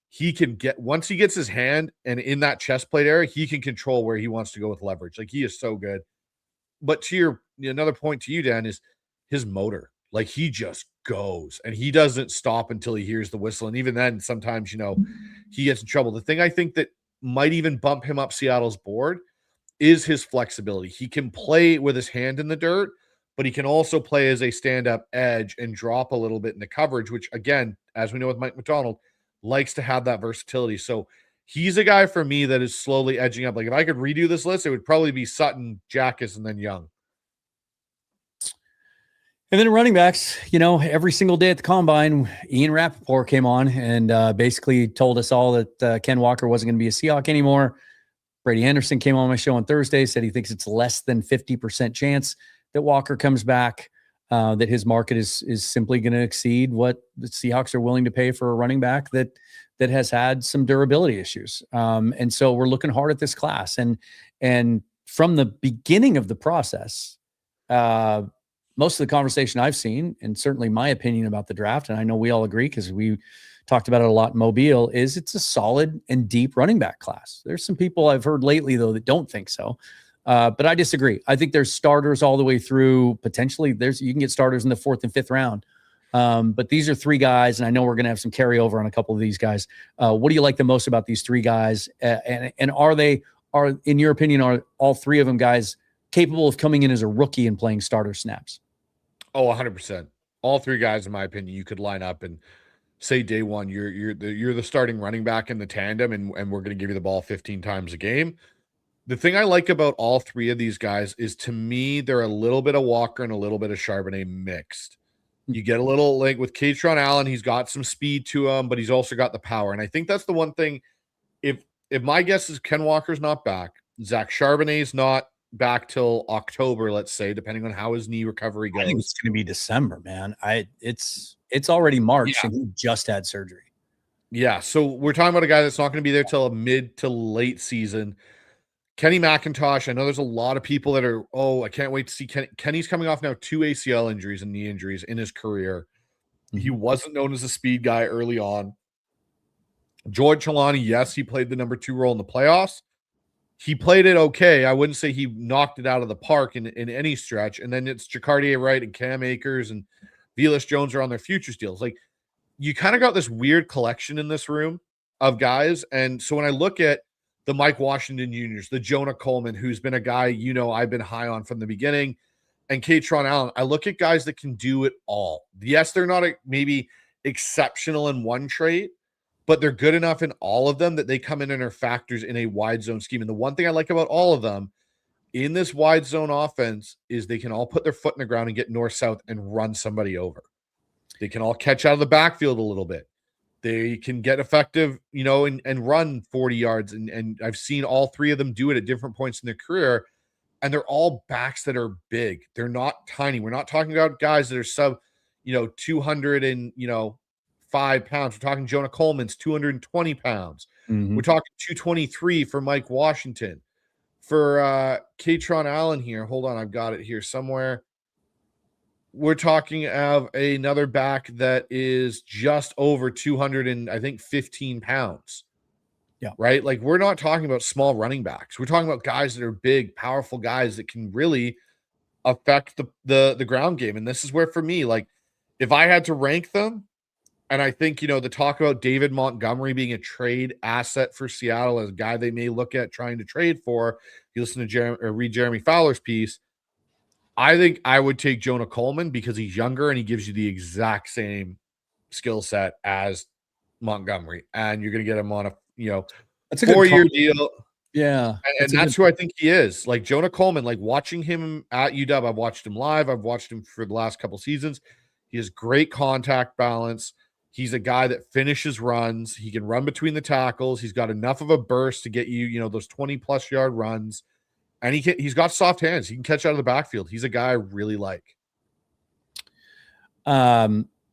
he can get, once he gets his hand and in that chest plate area, he can control where he wants to go with leverage. Like, he is so good. But to another point to you, Dan, is his motor. Like, he just goes and he doesn't stop until he hears the whistle. And even then, sometimes, he gets in trouble. The thing I think that might even bump him up Seattle's board is his flexibility. He can play with his hand in the dirt, but he can also play as a stand-up edge and drop a little bit in the coverage, which, again, as we know with Mike Macdonald, likes to have that versatility. So he's a guy for me that is slowly edging up. Like, if I could redo this list, it would probably be Sutton, Jackus, and then Young. And then running backs, every single day at the combine, Ian Rappaport came on and basically told us all that Ken Walker wasn't going to be a Seahawk anymore. Brady Anderson came on my show on Thursday, said he thinks it's less than 50% chance that Walker comes back, that his market is simply going to exceed what the Seahawks are willing to pay for a running back that has had some durability issues. And so we're looking hard at this class. And from the beginning of the process, most of the conversation I've seen, and certainly my opinion about the draft, and I know we all agree because we talked about it a lot in Mobile, is it's a solid and deep running back class. There's some people I've heard lately, though, that don't think so. But I disagree. I think there's starters all the way through. Potentially, you can get starters in the 4th and 5th round. But these are 3 guys, and I know we're going to have some carryover on a couple of these guys. What do you like the most about these 3 guys? And are in your opinion, are all 3 of them guys capable of coming in as a rookie and playing starter snaps? Oh, 100%. All 3 guys, in my opinion, you could line up and say day one, you're the starting running back in the tandem, and we're going to give you the ball 15 times a game. The thing I like about all 3 of these guys is, to me, they're a little bit of Walker and a little bit of Charbonnet mixed. You get a little, like with Katron Allen, he's got some speed to him, but he's also got the power. And I think that's the one thing. If my guess is Ken Walker's not back, Zach Charbonnet's not back till October, let's say, depending on how his knee recovery goes. I think it's going to be December, man. It's already March, and he just had surgery. Yeah, so we're talking about a guy that's not going to be there till a mid to late season. Kenny McIntosh, I know there's a lot of people that are, I can't wait to see Kenny. Kenny's coming off now 2 ACL injuries and knee injuries in his career. Mm-hmm. He wasn't known as a speed guy early on. George Chalani, yes, he played the number 2 role in the playoffs. He played it okay. I wouldn't say he knocked it out of the park in any stretch. And then it's Jacardier Wright and Cam Akers and Velus Jones are on their futures deals. Like, you kind of got this weird collection in this room of guys. And so when I look at the Mike Washington Juniors, the Jonah Coleman, who's been a guy, I've been high on from the beginning, and Katron Allen, I look at guys that can do it all. Yes, they're not maybe exceptional in one trait, but they're good enough in all of them that they come in and are factors in a wide zone scheme. And the one thing I like about all of them in this wide zone offense is they can all put their foot in the ground and get north-south and run somebody over. They can all catch out of the backfield a little bit. They can get effective, and run 40 yards. And I've seen all 3 of them do it at different points in their career. And they're all backs that are big. They're not tiny. We're not talking about guys that are sub, 205 pounds. We're talking Jonah Coleman's 220 pounds. Mm-hmm. We're talking 223 for Mike Washington. For Katron Allen here, hold on, I've got it here somewhere. We're talking of another back that is just over 215 pounds. Yeah. Right? Like, we're not talking about small running backs. We're talking about guys that are big, powerful guys that can really affect the ground game. And this is where, for me, like, if I had to rank them, And I think, the talk about David Montgomery being a trade asset for Seattle as a guy they may look at trying to trade for. You listen to read Jeremy Fowler's piece. I think I would take Jonah Coleman because he's younger and he gives you the exact same skill set as Montgomery. And you're going to get him on a, that's a 4-year deal. Yeah. And that's who I think he is. Like Jonah Coleman, like watching him at UW, I've watched him live. I've watched him for the last couple seasons. He has great contact balance. He's a guy that finishes runs. He can run between the tackles. He's got enough of a burst to get you, those 20-plus yard runs. And he's got soft hands. He can catch out of the backfield. He's a guy I really like.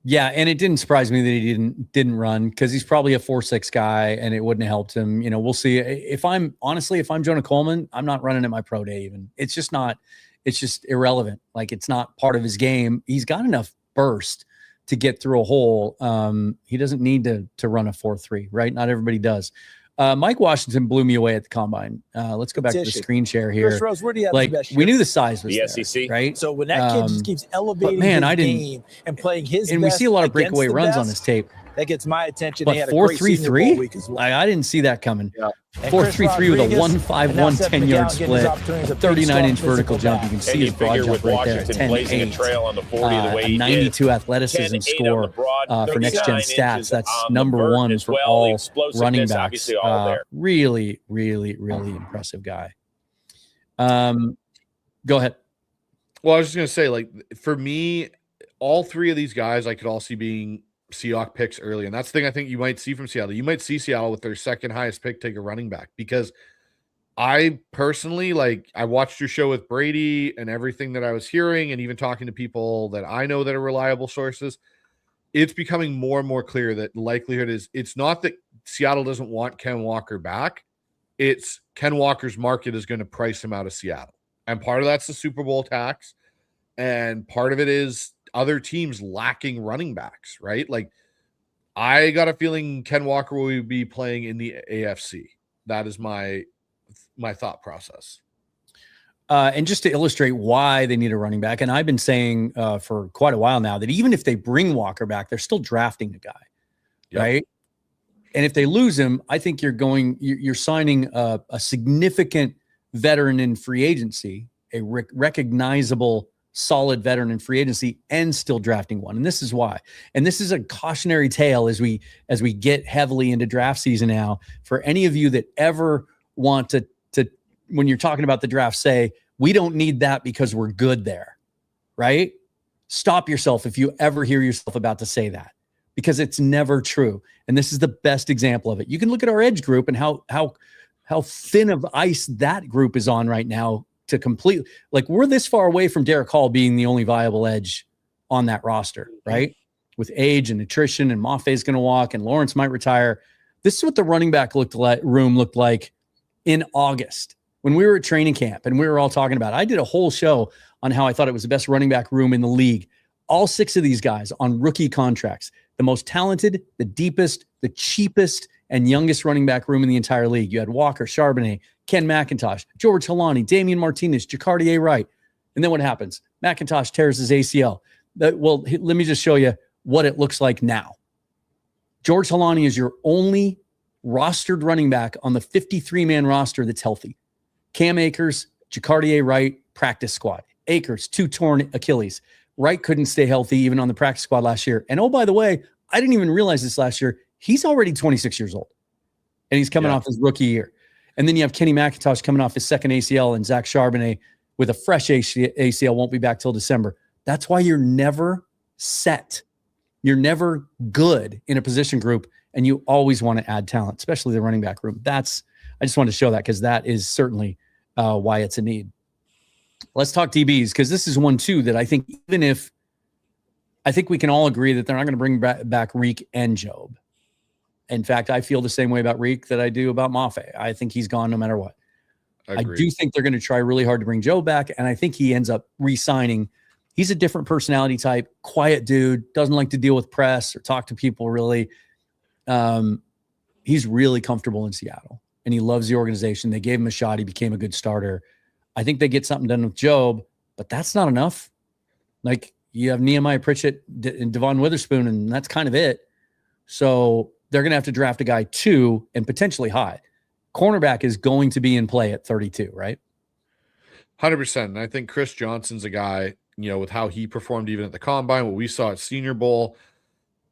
Yeah, and it didn't surprise me that he didn't run because he's probably a 4.6 guy, and it wouldn't have helped him. We'll see. If I'm Jonah Coleman, I'm not running at my pro day even. It's just not. It's just irrelevant. Like it's not part of his game. He's got enough burst to get through a hole. He doesn't need to run a 4.3, right? Not everybody does. Mike Washington blew me away at the combine. Let's go back to the screen share here. Chris Rose, where do you have like the best we knew the size was the there, SEC, right? So when that kid just keeps elevating his game and playing his and best we see a lot of breakaway against the runs best, on this tape. that gets my attention. But They had a great Senior Bowl 4.33, week as well. I didn't see that coming. Yeah. 4.33 with a 1.5, 110-yard split, 39-inch vertical jump. You can see his broad jump right there. 10.8, a 92 athleticism score for next-gen stats. That's number one for all running backs. Really, really, really impressive guy. Go ahead. Well, I was just going to say, like, for me, all three of these guys I could all see being Seahawks picks early. And that's the thing I think you might see from Seattle. You might see Seattle with their second highest pick take a running back, because I personally, like, I watched your show with Brady and everything that I was hearing, and even talking to people that I know that are reliable sources, it's becoming more and more clear that the likelihood is it's not that Seattle doesn't want Ken Walker back. It's Ken Walker's market is going to price him out of Seattle. And part of that's the Super Bowl tax. And part of it is other teams lacking running backs, right? Like, I got a feeling Ken Walker will be playing in the AFC. That is my thought process. And just to illustrate why they need a running back, and I've been saying for quite a while now that even if they bring Walker back, they're still drafting the guy, right? And if they lose him, I think you're signing a significant veteran in free agency, a recognizable solid veteran in free agency, and still drafting one. And this is why. And this is a cautionary tale as we get heavily into draft season now, for any of you that ever want to when you're talking about the draft, say, we don't need that because we're good there, right? Stop yourself if you ever hear yourself about to say that, because it's never true. And this is the best example of it. You can look at our edge group and how thin of ice that group is on right now to complete. Like, we're this far away from Derek Hall being the only viable edge on that roster, right? With age and nutrition, and Maffei's going to walk and Lawrence might retire. This is what the running back room looked like in August when we were at training camp and we were all talking about it. I did a whole show on how I thought it was the best running back room in the league. All 6 of these guys on rookie contracts, the most talented, the deepest, the cheapest, and youngest running back room in the entire league. You had Walker, Charbonnet, Ken McIntosh, George Helani, Damian Martinez, Jacardier Wright. And then what happens? McIntosh tears his ACL. Well, let me just show you what it looks like now. George Helani is your only rostered running back on the 53-man roster that's healthy. Cam Akers, Jacardier Wright, practice squad. Akers, 2 torn Achilles. Wright couldn't stay healthy even on the practice squad last year. And oh, by the way, I didn't even realize this last year. He's already 26 years old, and he's coming off his rookie year. And then you have Kenny McIntosh coming off his second ACL, and Zach Charbonnet with a fresh ACL won't be back till December. That's why you're never set. You're never good in a position group, and you always want to add talent, especially the running back room. I just wanted to show that because that is certainly why it's a need. Let's talk DBs, because this is one too that I think, even if I think we can all agree that they're not going to bring back Reek and Job. In fact, I feel the same way about Reek that I do about Maffei. I think he's gone no matter what. I do think they're going to try really hard to bring Joe back, and I think he ends up re-signing. He's a different personality type, quiet dude, doesn't like to deal with press or talk to people really. He's really comfortable in Seattle, and he loves the organization. They gave him a shot. He became a good starter. I think they get something done with Job, but that's not enough. Like, you have Nehemiah Pritchett and Devon Witherspoon, and that's kind of it. So they're going to have to draft a guy 2 and potentially high. Cornerback is going to be in play at 32, right? 100%. And I think Chris Johnson's a guy, with how he performed even at the combine, what we saw at Senior Bowl.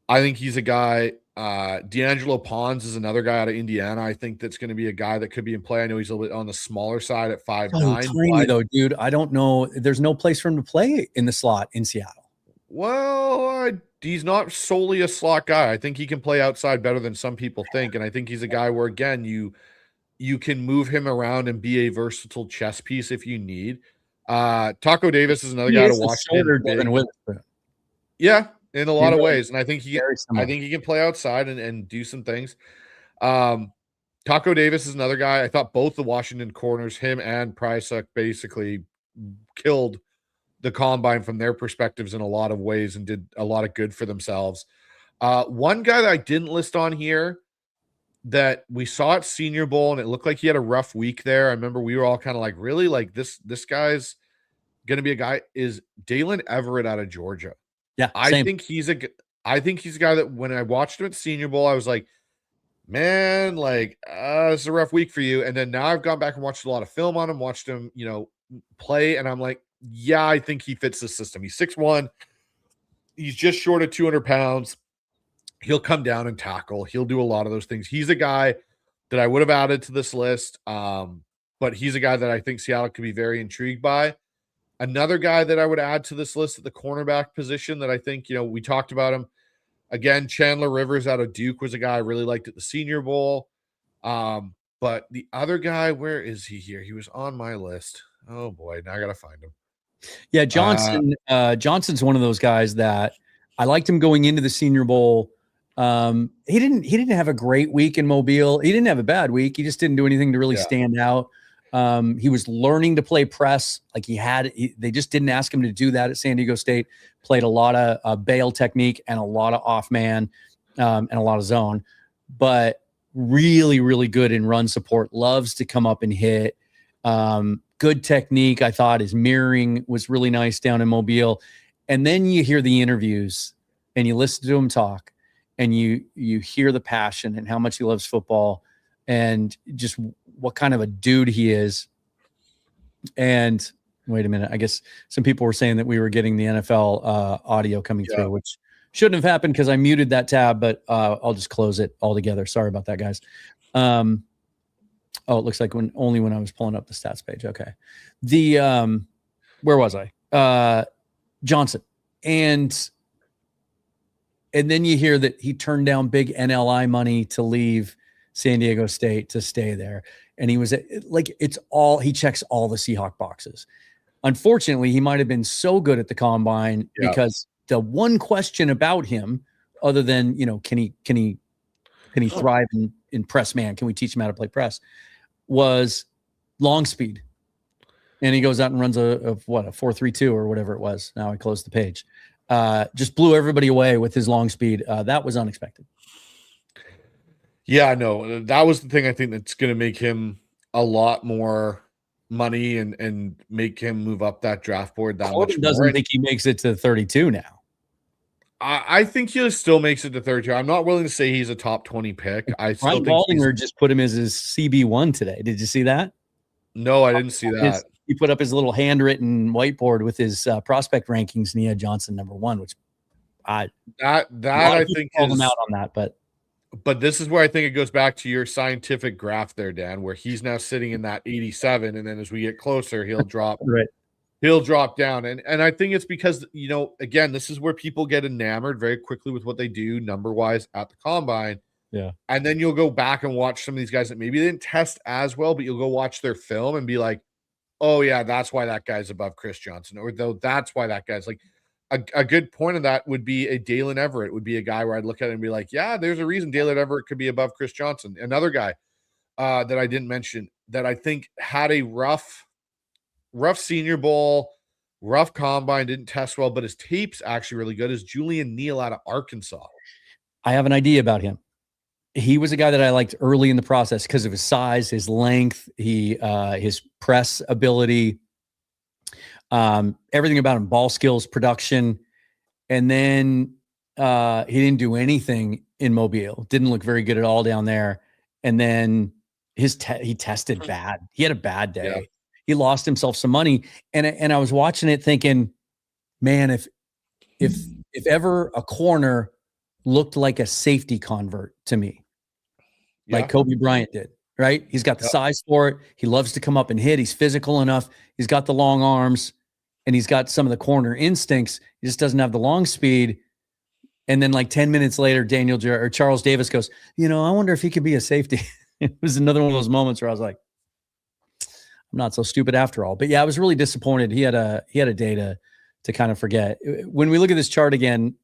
I think he's a guy. D'Angelo Pons is another guy out of Indiana. I think that's going to be a guy that could be in play. I know he's a little bit on the smaller side at 5'9". Tiny though, dude. I don't know. There's no place for him to play in the slot in Seattle. Well, he's not solely a slot guy. I think he can play outside better than some people think. And I think he's a guy where, again, you can move him around and be a versatile chess piece if you need. Taco Davis is another guy to watch. Yeah, in a lot of ways. And I think he can play outside and do some things. Taco Davis is another guy. I thought both the Washington corners, him and Bryce, basically killed the combine from their perspectives in a lot of ways and did a lot of good for themselves. One guy that I didn't list on here that we saw at Senior Bowl, and it looked like he had a rough week there. I remember we were all kind of like, really? Like this guy's going to be a guy, is Dalen Everett out of Georgia. Yeah, I think he's a guy that when I watched him at Senior Bowl, I was like, man, like, this is a rough week for you. And then now I've gone back and watched a lot of film on him, watched him, play. And I'm like, yeah, I think he fits the system. He's 6'1". He's just short of 200 pounds. He'll come down and tackle. He'll do a lot of those things. He's a guy that I would have added to this list. But he's a guy that I think Seattle could be very intrigued by. Another guy that I would add to this list at the cornerback position that I think, we talked about him. Again, Chandler Rivers out of Duke was a guy I really liked at the Senior Bowl. But the other guy, where is he here? He was on my list. Oh boy, now I got to find him. Yeah, Johnson. Johnson's one of those guys that I liked him going into the Senior Bowl. He didn't have a great week in Mobile. He didn't have a bad week. He just didn't do anything to really stand out. He was learning to play press. Like they just didn't ask him to do that at San Diego State. Played a lot of bail technique and a lot of off man and a lot of zone, but really, really good in run support. Loves to come up and hit. Good technique. I thought his mirroring was really nice down in Mobile. And then you hear the interviews and you listen to him talk and you hear the passion and how much he loves football and just what kind of a dude he is. And wait a minute. I guess some people were saying that we were getting the NFL audio coming through, which shouldn't have happened because I muted that tab, but I'll just close it altogether. Sorry about that, guys. Oh, it looks like only when I was pulling up the stats page. Okay. Where was I? Johnson. And then you hear that he turned down big NLI money to leave San Diego State to stay there. And he was like, he checks all the Seahawk boxes. Unfortunately, he might've been so good at the combine because the one question about him, other than, can he thrive in press man? Can we teach him how to play press? Was long speed. And he goes out and runs a 4.32 or whatever it was. Now I closed the page. Just blew everybody away with his long speed. That was unexpected. Yeah, no, that was the thing I think that's going to make him a lot more money and make him move up that draft board that much more. Doesn't think he makes it to 32 now. I think he still makes it to 32. I'm not willing to say he's a top 20 pick. I still think Baldinger just put him as his CB1 today. Did you see that? No, I didn't see that. He put up his little handwritten whiteboard with his prospect rankings, and he had Johnson #1, which I think called him out on that, but this is where I think it goes back to your scientific graph there, Dan, where he's now sitting in that 87, and then as we get closer, he'll drop. Right. He'll drop down. And I think it's because, again, this is where people get enamored very quickly with what they do number-wise at the combine. Yeah. And then you'll go back and watch some of these guys that maybe didn't test as well, but you'll go watch their film and be like, oh, yeah, that's why that guy's above Chris Johnson. Or though that's why that guy's like a good point of that would be a Dalen Everett would be a guy where I'd look at it and be like, yeah, there's a reason Dalen Everett could be above Chris Johnson. Another guy that I didn't mention that I think had a rough Senior Bowl, rough combine, didn't test well, but his tape's actually really good, is Julian Neal out of Arkansas. I have an idea about him. He was a guy that I liked early in the process because of his size, his length, his press ability, everything about him, ball skills, production. And then He didn't do anything in Mobile. Didn't look very good at all down there. And then he tested bad. He had a bad day. Yeah. He lost himself some money. And I was watching it thinking, man, if ever a corner looked like a safety convert to me, like Kobe Bryant did, right? He's got the size for it. He loves to come up and hit. He's physical enough. He's got the long arms, and he's got some of the corner instincts. He just doesn't have the long speed. And then like 10 minutes later, Charles Davis goes, I wonder if he could be a safety. It was another one of those moments where I was like, I'm not so stupid after all. But yeah, I was really disappointed. He had a day to kind of forget. When we look at this chart again,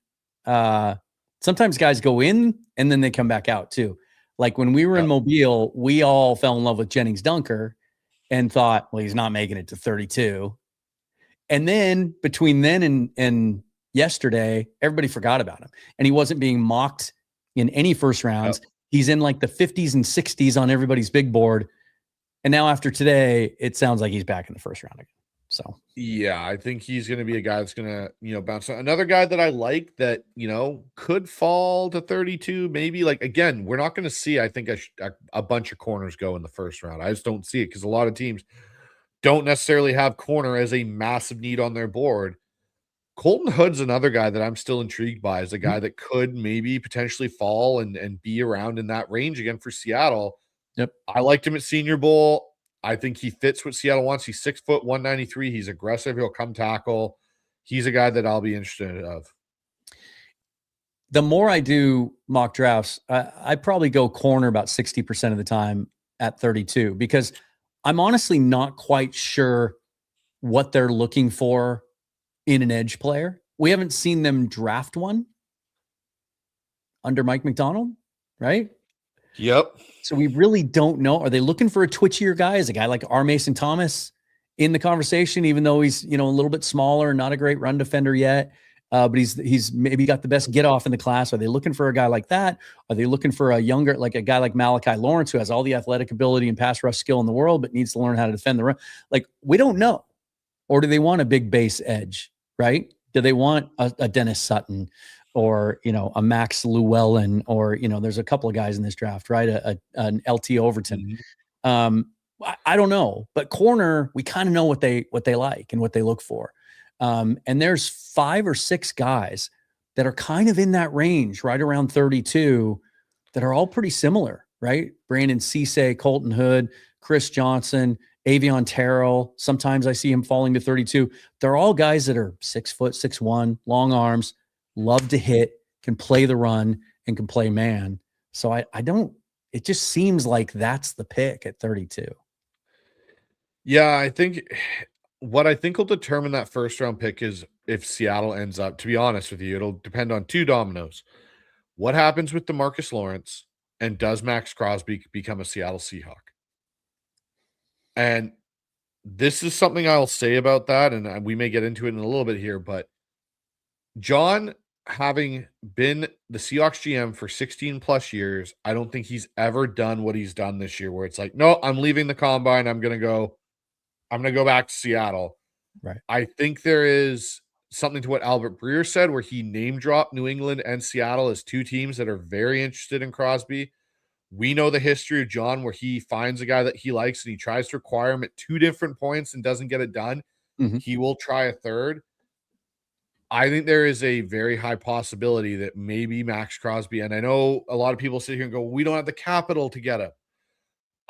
sometimes guys go in and then they come back out too. Like when we were in Mobile, we all fell in love with Jennings Dunker and thought, well, he's not making it to 32. And then between then and yesterday, everybody forgot about him, and he wasn't being mocked in any first rounds. He's in like the 50s and 60s on everybody's big board. And now after today, it sounds like he's back in the first round again. So yeah, I think he's going to be a guy that's going to, bounce. Another guy that I like that, could fall to 32, maybe. Like, again, we're not going to see, I think, a bunch of corners go in the first round. I just don't see it because a lot of teams don't necessarily have corner as a massive need on their board. Colton Hood's another guy that I'm still intrigued by, as a guy that could maybe potentially fall and be around in that range again for Seattle. Yep. I liked him at Senior Bowl. I think he fits what Seattle wants. He's 6 foot, 193. He's aggressive. He'll come tackle. He's a guy that I'll be interested of. The more I do mock drafts, I probably go corner about 60% of the time at 32, because I'm honestly not quite sure what they're looking for in an edge player. We haven't seen them draft one under Mike Macdonald, right? Yep. So we really don't know. Are they looking for a twitchier guy? Is a guy like R. Mason Thomas in the conversation, even though he's, a little bit smaller, not a great run defender yet, but he's maybe got the best get off in the class. Are they looking for a guy like that? Are they looking for a guy like Malachi Lawrence, who has all the athletic ability and pass rush skill in the world, but needs to learn how to defend the run? Like, we don't know. Or do they want a big base edge, right? Do they want a Dennis Sutton, or, a Max Llewellyn, or, there's a couple of guys in this draft, right? An LT Overton. I don't know, but corner, we kind of know what they like and what they look for. And there's 5 or 6 guys that are kind of in that range, right around 32, that are all pretty similar, right? Brandon Cisse, Colton Hood, Chris Johnson, Avion Terrell. Sometimes I see him falling to 32. They're all guys that are 6 foot, 6'1", long arms, love to hit, can play the run, and can play man. So it just seems like that's the pick at 32. Yeah, I think what will determine that first round pick is if Seattle ends up, to be honest with you, it'll depend on 2 dominoes. What happens with DeMarcus Lawrence, and does Max Crosby become a Seattle Seahawk? And this is something I'll say about that, and we may get into it in a little bit here, but John, having been the Seahawks GM for 16 plus years, I don't think he's ever done what he's done this year, where it's like, no, I'm leaving the combine. I'm going to go back to Seattle. Right. I think there is something to what Albert Breer said, where he name dropped New England and Seattle as 2 teams that are very interested in Crosby. We know the history of John, where he finds a guy that he likes and he tries to acquire him at 2 different points and doesn't get it done. Mm-hmm. He will try a third. I think there is a very high possibility that maybe Max Crosby, and I know a lot of people sit here and go, we don't have the capital to get him.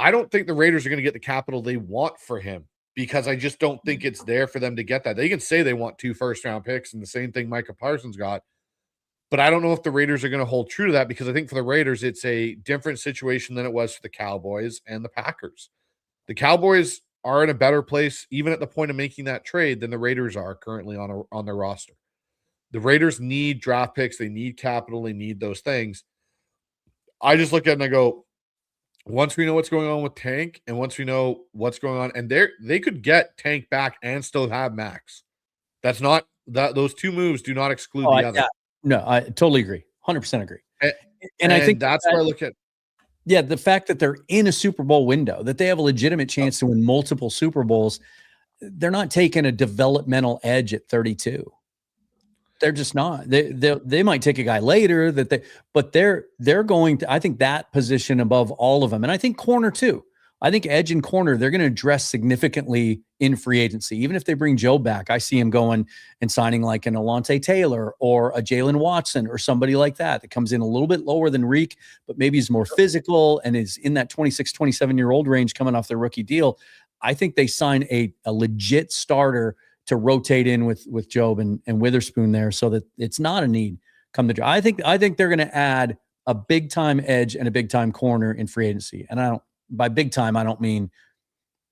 I don't think the Raiders are going to get the capital they want for him, because I just don't think it's there for them to get that. They can say they want 2 first-round picks, and the same thing Micah Parsons got, but I don't know if the Raiders are going to hold true to that, because I think for the Raiders, it's a different situation than it was for the Cowboys and the Packers. The Cowboys are in a better place, even at the point of making that trade, than the Raiders are currently on their roster. The Raiders need draft picks. They need capital. They need those things. I just look at it and I go, once we know what's going on with Tank, and once we know what's going on, and they could get Tank back and still have Max. That's not that those 2 moves do not exclude the other. Yeah. No, I totally agree. 100% agree. And I think that's where I look at. Yeah, the fact that they're in a Super Bowl window, that they have a legitimate chance to win multiple Super Bowls, they're not taking a developmental edge at 32. They're just not. They might take a guy later but they're going to, I think, that position above all of them. And I think corner too. I think edge and corner, they're going to address significantly in free agency. Even if they bring Joe back, I see him going and signing like an Alontae Taylor or a Jalen Watson or somebody like that comes in a little bit lower than Reek, but maybe is more physical and is in that 26, 27-year-old range coming off their rookie deal. I think they sign a legit starter to rotate in with Job and Witherspoon there, so that it's not a need come the draft. I think they're going to add a big time edge and a big time corner in free agency. And by big time, I don't mean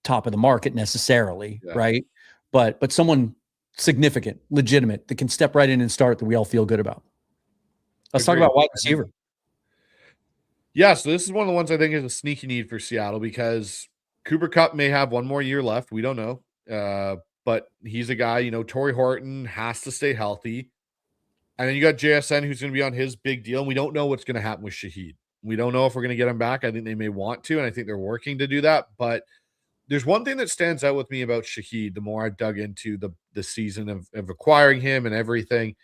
top of the market necessarily, right? But someone significant, legitimate, that can step right in and start, that we all feel good about. Let's talk about wide receiver. Yeah, so this is one of the ones I think is a sneaky need for Seattle, because Cooper Kupp may have one more year left. We don't know. But he's a guy, Torrey Horton has to stay healthy. And then you got JSN, who's going to be on his big deal. And we don't know what's going to happen with Shaheed. We don't know if we're going to get him back. I think they may want to, and I think they're working to do that. But there's one thing that stands out with me about Shaheed, the more I've dug into the season of acquiring him and everything.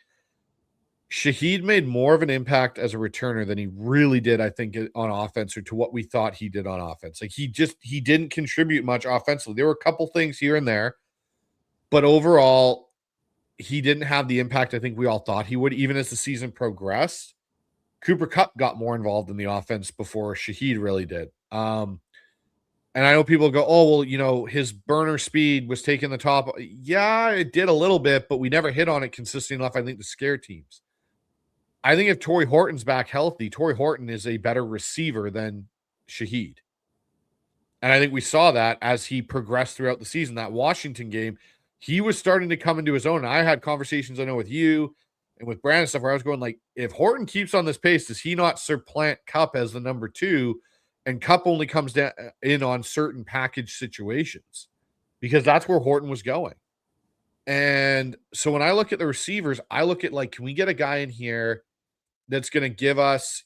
Shaheed made more of an impact as a returner than he really did, I think, on offense, or to what we thought he did on offense. Like he didn't contribute much offensively. There were a couple things here and there, but overall, he didn't have the impact I think we all thought he would, even as the season progressed. Cooper Kupp got more involved in the offense before Shaheed really did. And I know people go, oh, well, his burner speed was taking the top. Yeah, it did a little bit, but we never hit on it consistently enough, I think, to scare teams. I think if Torrey Horton's back healthy, Torrey Horton is a better receiver than Shaheed. And I think we saw that as he progressed throughout the season. That Washington game, he was starting to come into his own. And I had conversations, I know, with you and with Brandon stuff, where I was going like, if Horton keeps on this pace, does he not supplant Kupp as the number 2? And Kupp only comes down in on certain package situations, because that's where Horton was going. And so when I look at the receivers, I look at, like, can we get a guy in here that's going to give us,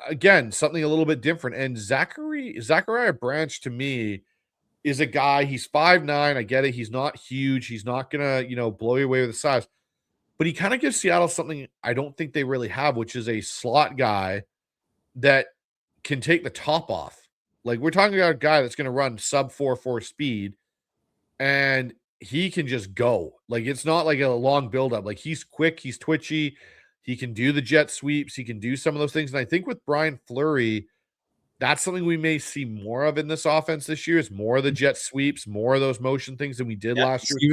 again, something a little bit different? And Zachariah Branch, to me, is a guy, he's 5'9". I get it. He's not huge. He's not going to, blow you away with the size. But he kind of gives Seattle something I don't think they really have, which is a slot guy that can take the top off. Like, we're talking about a guy that's going to run sub 4.4 speed, and he can just go. Like, it's not like a long buildup. Like, he's quick, he's twitchy, he can do the jet sweeps, he can do some of those things. And I think with Brian Fleury, that's something we may see more of in this offense this year, is more of the jet sweeps, more of those motion things than we did last year.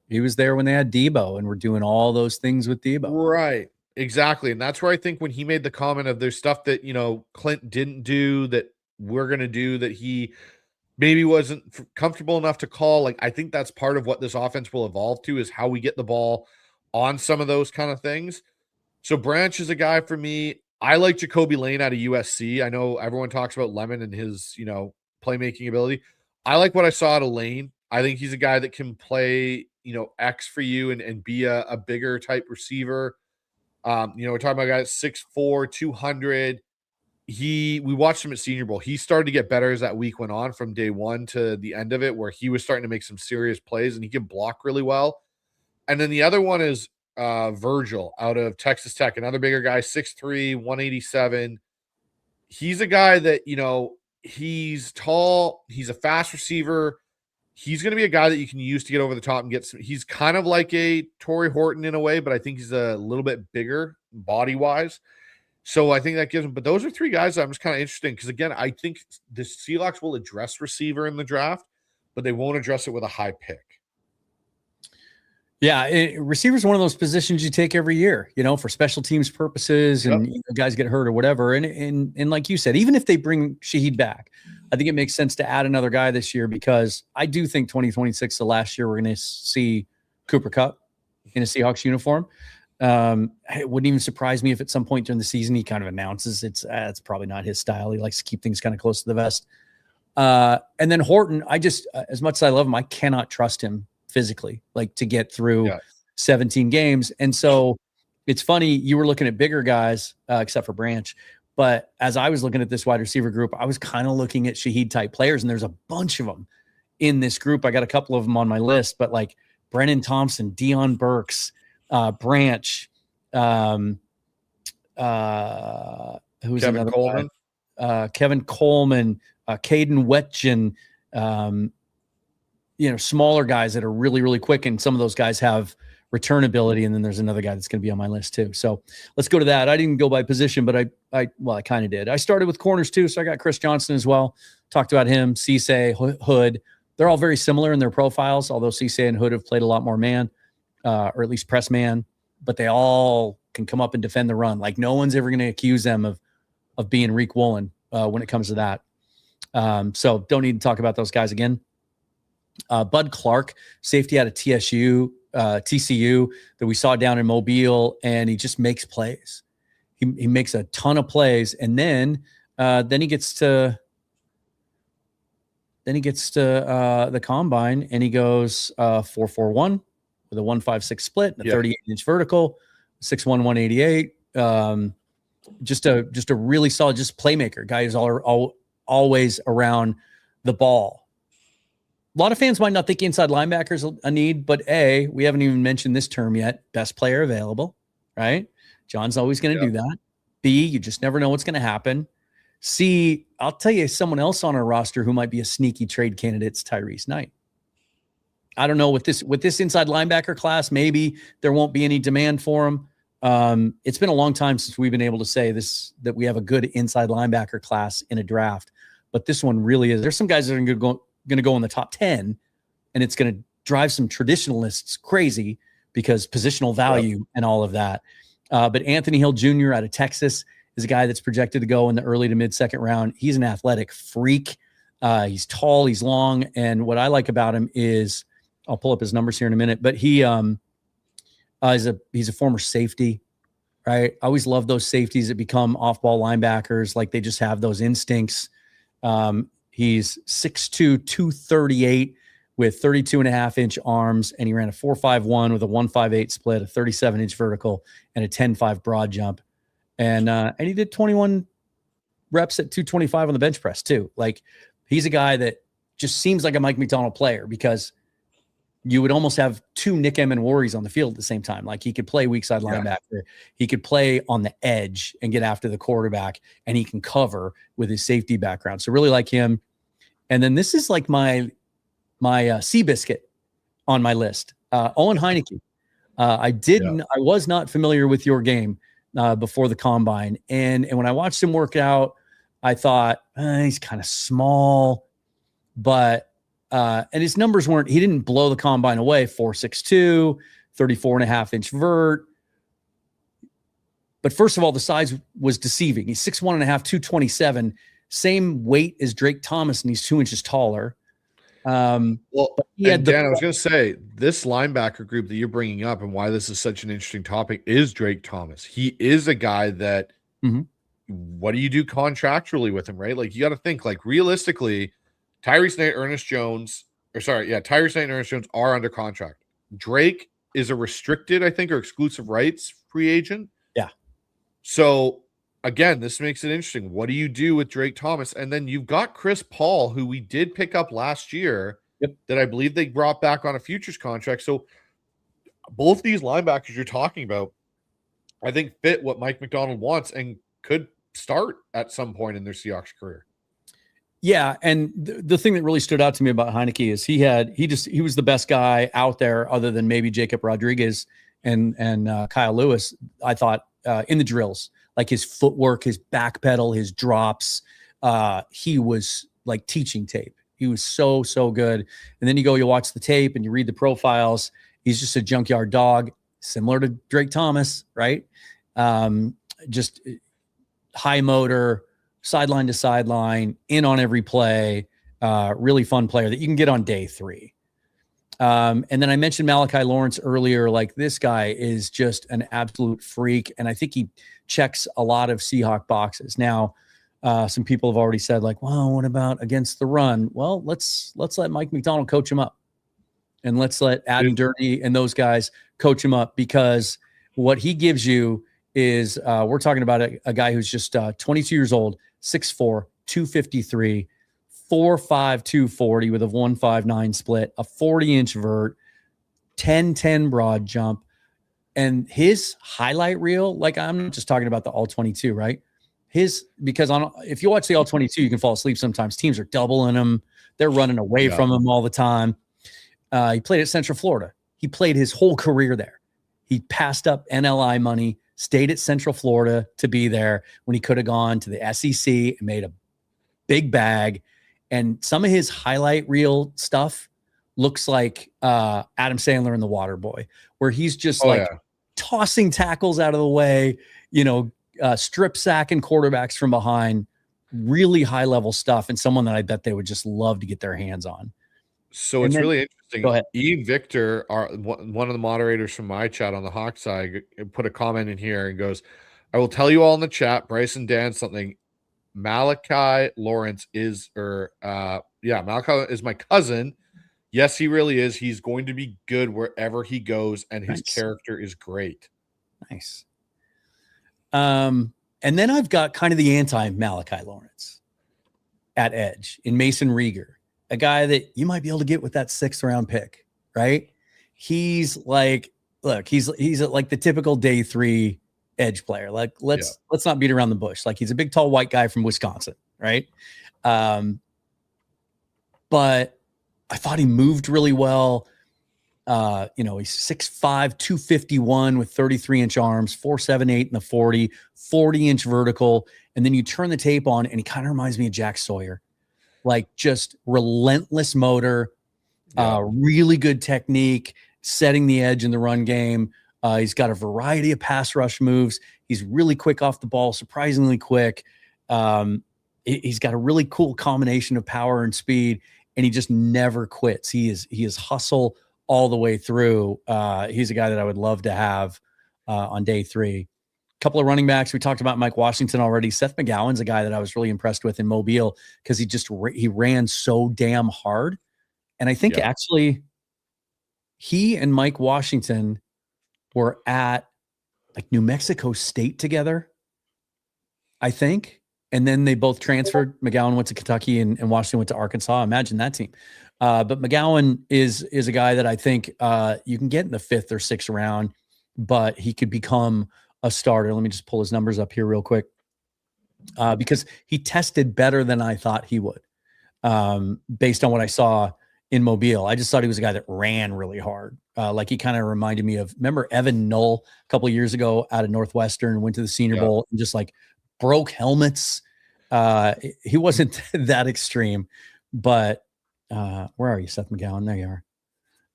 He was there when they had Debo, and we're doing all those things with Debo. Right. Exactly. And that's where I think when he made the comment of there's stuff that, Clint didn't do that we're going to do, that he maybe wasn't comfortable enough to call. Like, I think that's part of what this offense will evolve to, is how we get the ball on some of those kind of things. So Branch is a guy for me. I like Jacoby Lane out of USC. I know everyone talks about Lemon and his, playmaking ability. I like what I saw out of Lane. I think he's a guy that can play, X for you and be a bigger type receiver. We're talking about a guy that's 6'4", 200. We watched him at Senior Bowl. He started to get better as that week went on, from day one to the end of it, where he was starting to make some serious plays, and he can block really well. And then the other one is Virgil out of Texas Tech, another bigger guy, 6'3", 187. He's a guy that, he's tall, he's a fast receiver. He's going to be a guy that you can use to get over the top and get some. He's kind of like a Torrey Horton in a way, but I think he's a little bit bigger body-wise. So I think that gives him. But those are three guys that I'm just kind of interested in, because, again, I think the Seahawks will address receiver in the draft, but they won't address it with a high pick. Yeah, receiver is one of those positions you take every year, for special teams purposes, and guys get hurt or whatever. And like you said, even if they bring Shaheed back, I think it makes sense to add another guy this year, because I do think 2026, the last year we're going to see Cooper Kupp in a Seahawks uniform. It wouldn't even surprise me if at some point during the season he kind of announces it's probably not his style. He likes to keep things kind of close to the vest. And then Horton, I just, as much as I love him, I cannot trust him physically, like, to get through 17 games. And so it's funny, you were looking at bigger guys, except for Branch. But as I was looking at this wide receiver group, I was kind of looking at Shaheed type players, and there's a bunch of them in this group. I got a couple of them on my list, but like Brennan Thompson, Deion Burks, Branch, who's Kevin another Coleman, Kevin Coleman, Caden Wetchen, smaller guys that are really, really quick. And some of those guys have return ability. And then there's another guy that's going to be on my list too. So let's go to that. I didn't go by position, but I kind of did. I started with corners too. So I got Chris Johnson as well. Talked about him, Cisse, Hood. They're all very similar in their profiles, although Cisse and Hood have played a lot more man, or at least press man, but they all can come up and defend the run. Like no one's ever going to accuse them of being Reek Woolen when it comes to that. So don't need to talk about those guys again. Bud Clark, safety out of TCU that we saw down in Mobile, and he just makes plays. He makes a ton of plays, and then he gets to the combine, and he goes 4.41 with a 1.56 split, a 38-inch vertical, 6'1", 188. Just a really solid, just playmaker guy who's always around the ball. A lot of fans might not think inside linebackers a need, but A, we haven't even mentioned this term yet. Best player available, right? John's always going to do that. B, you just never know what's going to happen. C, I'll tell you someone else on our roster who might be a sneaky trade candidate is Tyrese Knight. I don't know with this inside linebacker class, maybe there won't be any demand for him. It's been a long time since we've been able to say that we have a good inside linebacker class in a draft, but this one really is. There's some guys that are going to go in the top 10, and it's going to drive some traditionalists crazy because positional value and all of that. But Anthony Hill Jr. out of Texas is a guy that's projected to go in the early to mid second round. He's an athletic freak. He's tall, he's long. And what I like about him is, I'll pull up his numbers here in a minute, but he's a former safety, right? I always love those safeties that become off-ball linebackers. Like they just have those instincts. He's 6'2", 238 with 32.5-inch arms, and he ran a 4.51 with a 1.58 split, a 37-inch vertical, and a 10.5 broad jump. And he did 21 reps at 225 on the bench press too. Like he's a guy that just seems like a Mike Macdonald player because you would almost have two Nick Warries on the field at the same time. Like he could play weak side linebacker. He could play on the edge and get after the quarterback, and he can cover with his safety background. So really like him. And then this is like my Seabiscuit on my list. Owen Heineke. I was not familiar with your game before the combine. And when I watched him work out, I thought he's kind of small, but and his numbers he didn't blow the combine away. 4.62, 34.5-inch vert. But first of all, the size was deceiving. He's 6'1.5", 227, same weight as Drake Thomas, and he's 2 inches taller. Dan, I was going to say, this linebacker group that you're bringing up and why this is such an interesting topic is Drake Thomas. He is a guy that, what do you do contractually with him, right? Like you got to think, like realistically, Tyrese Knight, Ernest Jones are under contract. Drake is a restricted, I think, or exclusive rights free agent. Yeah. So again, this makes it interesting. What do you do with Drake Thomas? And then you've got Chris Paul, who we did pick up last year that I believe they brought back on a futures contract. So both these linebackers you're talking about, I think fit what Mike Macdonald wants and could start at some point in their Seahawks career. Yeah, and the thing that really stood out to me about Heineke is he was the best guy out there other than maybe Jacob Rodriguez and Kyle Lewis, I thought, in the drills. Like his footwork, his back pedal, his drops, he was like teaching tape. He was so good. And then you watch the tape and you read the profiles. He's just a junkyard dog, similar to Drake Thomas, right? Just high motor, sideline to sideline, in on every play, really fun player that you can get on day 3. And then I mentioned Malachi Lawrence earlier. Like this guy is just an absolute freak. And I think he checks a lot of Seahawk boxes. Now, some people have already said like, well, what about against the run? Well, let's let Mike Macdonald coach him up, and let's let Adam Dirty and those guys coach him up, because what he gives you is we're talking about a guy who's just 22 years old, 6'4", 253, 4'5", 240 with a 1.59 split, a 40-inch vert, 10-10 broad jump. And his highlight reel, like I'm not just talking about the all 22, right? Because if you watch the all 22, you can fall asleep sometimes. Teams are doubling him. They're running away from him all the time. He played at Central Florida. He played his whole career there. He passed up NLI money, stayed at Central Florida to be there when he could have gone to the SEC and made a big bag. And some of his highlight reel stuff looks like Adam Sandler in The Waterboy, where he's just tossing tackles out of the way, strip sacking quarterbacks from behind, really high level stuff, and someone that I bet they would just love to get their hands on. So it's really interesting. Go ahead. E. Victor, one of the moderators from my chat on the Hawk side, put a comment in here and goes, I will tell you all in the chat, Bryce and Dan, something. Malachi Lawrence Malachi is my cousin. Yes, he really is. He's going to be good wherever he goes, and his character is great. Nice. And then I've got kind of the anti-Malachi Lawrence at edge in Mason Rieger, a guy that you might be able to get with that 6th round pick, right? He's like, look, he's like the typical day 3 edge player. Like, let's not beat around the bush. Like, he's a big, tall, white guy from Wisconsin, right? But I thought he moved really well. He's 6'5", 251 with 33-inch arms, 4.78 in the 40, 40-inch vertical. And then you turn the tape on, and he kind of reminds me of Jack Sawyer. Like, just relentless motor, really good technique, setting the edge in the run game. He's got a variety of pass rush moves. He's really quick off the ball, surprisingly quick. He's got a really cool combination of power and speed, and he just never quits. He is hustle all the way through. He's a guy that I would love to have on day 3. A couple of running backs. We talked about Mike Washington already. Seth McGowan's a guy that I was really impressed with in Mobile because he ran so damn hard. And I think actually he and Mike Washington were at like New Mexico State together, I think. And then they both transferred. McGowan went to Kentucky and Washington went to Arkansas. Imagine that team. But McGowan is a guy that I think you can get in the 5th or 6th round, but he could become a starter. Let me just pull his numbers up here real quick because he tested better than I thought he would based on what I saw in Mobile. I just thought he was a guy that ran really hard. Like, he kind of reminded me of, remember Evan Null a couple of years ago out of Northwestern, went to the Senior Bowl and just like broke helmets. He wasn't that extreme, but where are you, Seth McGowan? There you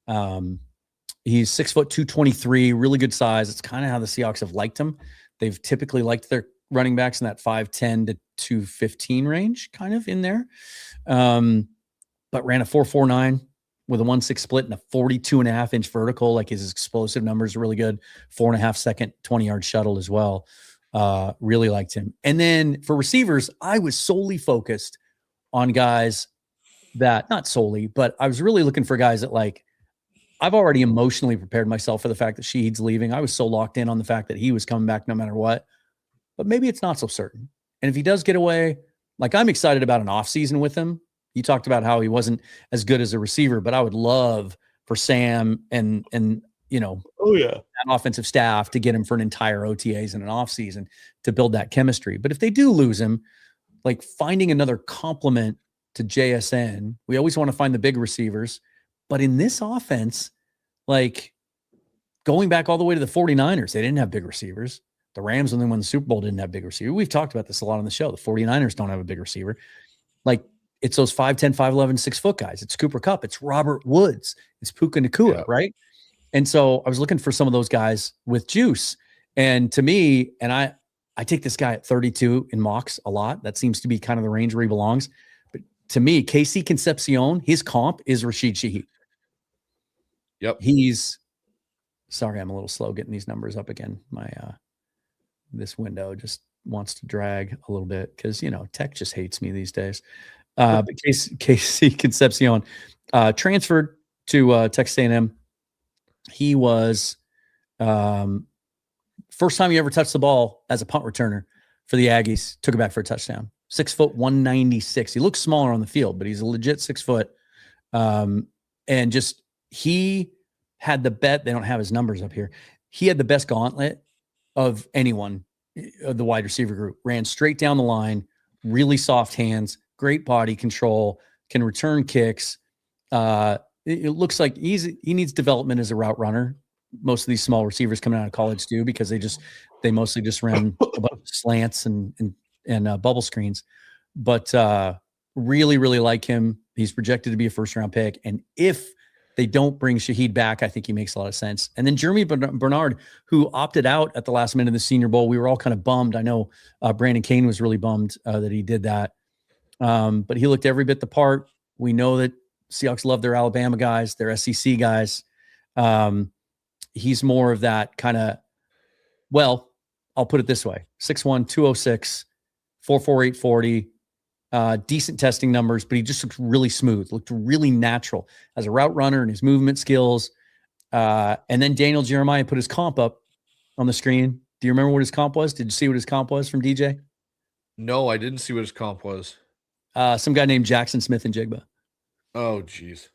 are. He's 6 foot 223, really good size. It's kind of how the Seahawks have liked him. They've typically liked their running backs in that 5'10" to 215 range, kind of in there. But ran a 4.49 with a 1.6 split and a 42.5-inch vertical. Like, his explosive numbers are really good. 4.5 second, 20-yard shuttle as well. Really liked him. And then for receivers, I was solely focused on guys that, not solely, but I was really looking for guys that, like, I've already emotionally prepared myself for the fact that Shaheed's leaving. I was so locked in on the fact that he was coming back no matter what. But maybe it's not so certain. And if he does get away, like, I'm excited about an offseason with him. You talked about how he wasn't as good as a receiver, but I would love for Sam and that offensive staff to get him for an entire OTAs and an offseason to build that chemistry. But if they do lose him, like, finding another complement to JSN, we always want to find the big receivers. But in this offense, like, going back all the way to the 49ers, they didn't have big receivers. The Rams, when they won the Super Bowl, didn't have big receiver. We've talked about this a lot on the show. The 49ers don't have a big receiver. Like, it's those 5'10", 5'11", 6 foot guys. It's Cooper Kupp. It's Robert Woods. It's Puka Nacua, right? And so I was looking for some of those guys with juice. And to me, and I take this guy at 32 in mocks a lot. That seems to be kind of the range where he belongs. But to me, KC Concepcion, his comp is Rashid Shaheed. Yep. Sorry, I'm a little slow getting these numbers up again. My this window just wants to drag a little bit because, tech just hates me these days. But KC Concepcion transferred to Texas A&M. He was first time he ever touched the ball as a punt returner for the Aggies, took it back for a touchdown. 6 foot 196. He looks smaller on the field, but he's a legit 6 foot. And just he had they don't have his numbers up here. He had the best gauntlet of anyone of the wide receiver group. Ran straight down the line, really soft hands, great body control, can return kicks. It looks like he needs development as a route runner. Most of these small receivers coming out of college do, because they mostly just ran a bunch of slants and bubble screens. But really, really like him. He's projected to be a first-round pick. And if they don't bring Shaheed back, I think he makes a lot of sense. And then Jeremy Bernard, who opted out at the last minute of the Senior Bowl, we were all kind of bummed. I know Brandon Kane was really bummed that he did that. But he looked every bit the part. We know that Seahawks love their Alabama guys, their SEC guys. He's more of that kind of, well, I'll put it this way: 6'1", 206, 4.48 40. Decent testing numbers, but he just looked really smooth, looked really natural as a route runner and his movement skills. And then Daniel Jeremiah put his comp up on the screen. Do you remember what his comp was? Did you see what his comp was from DJ? No, I didn't see what his comp was. Some guy named Jackson Smith and Jigba. Oh, geez.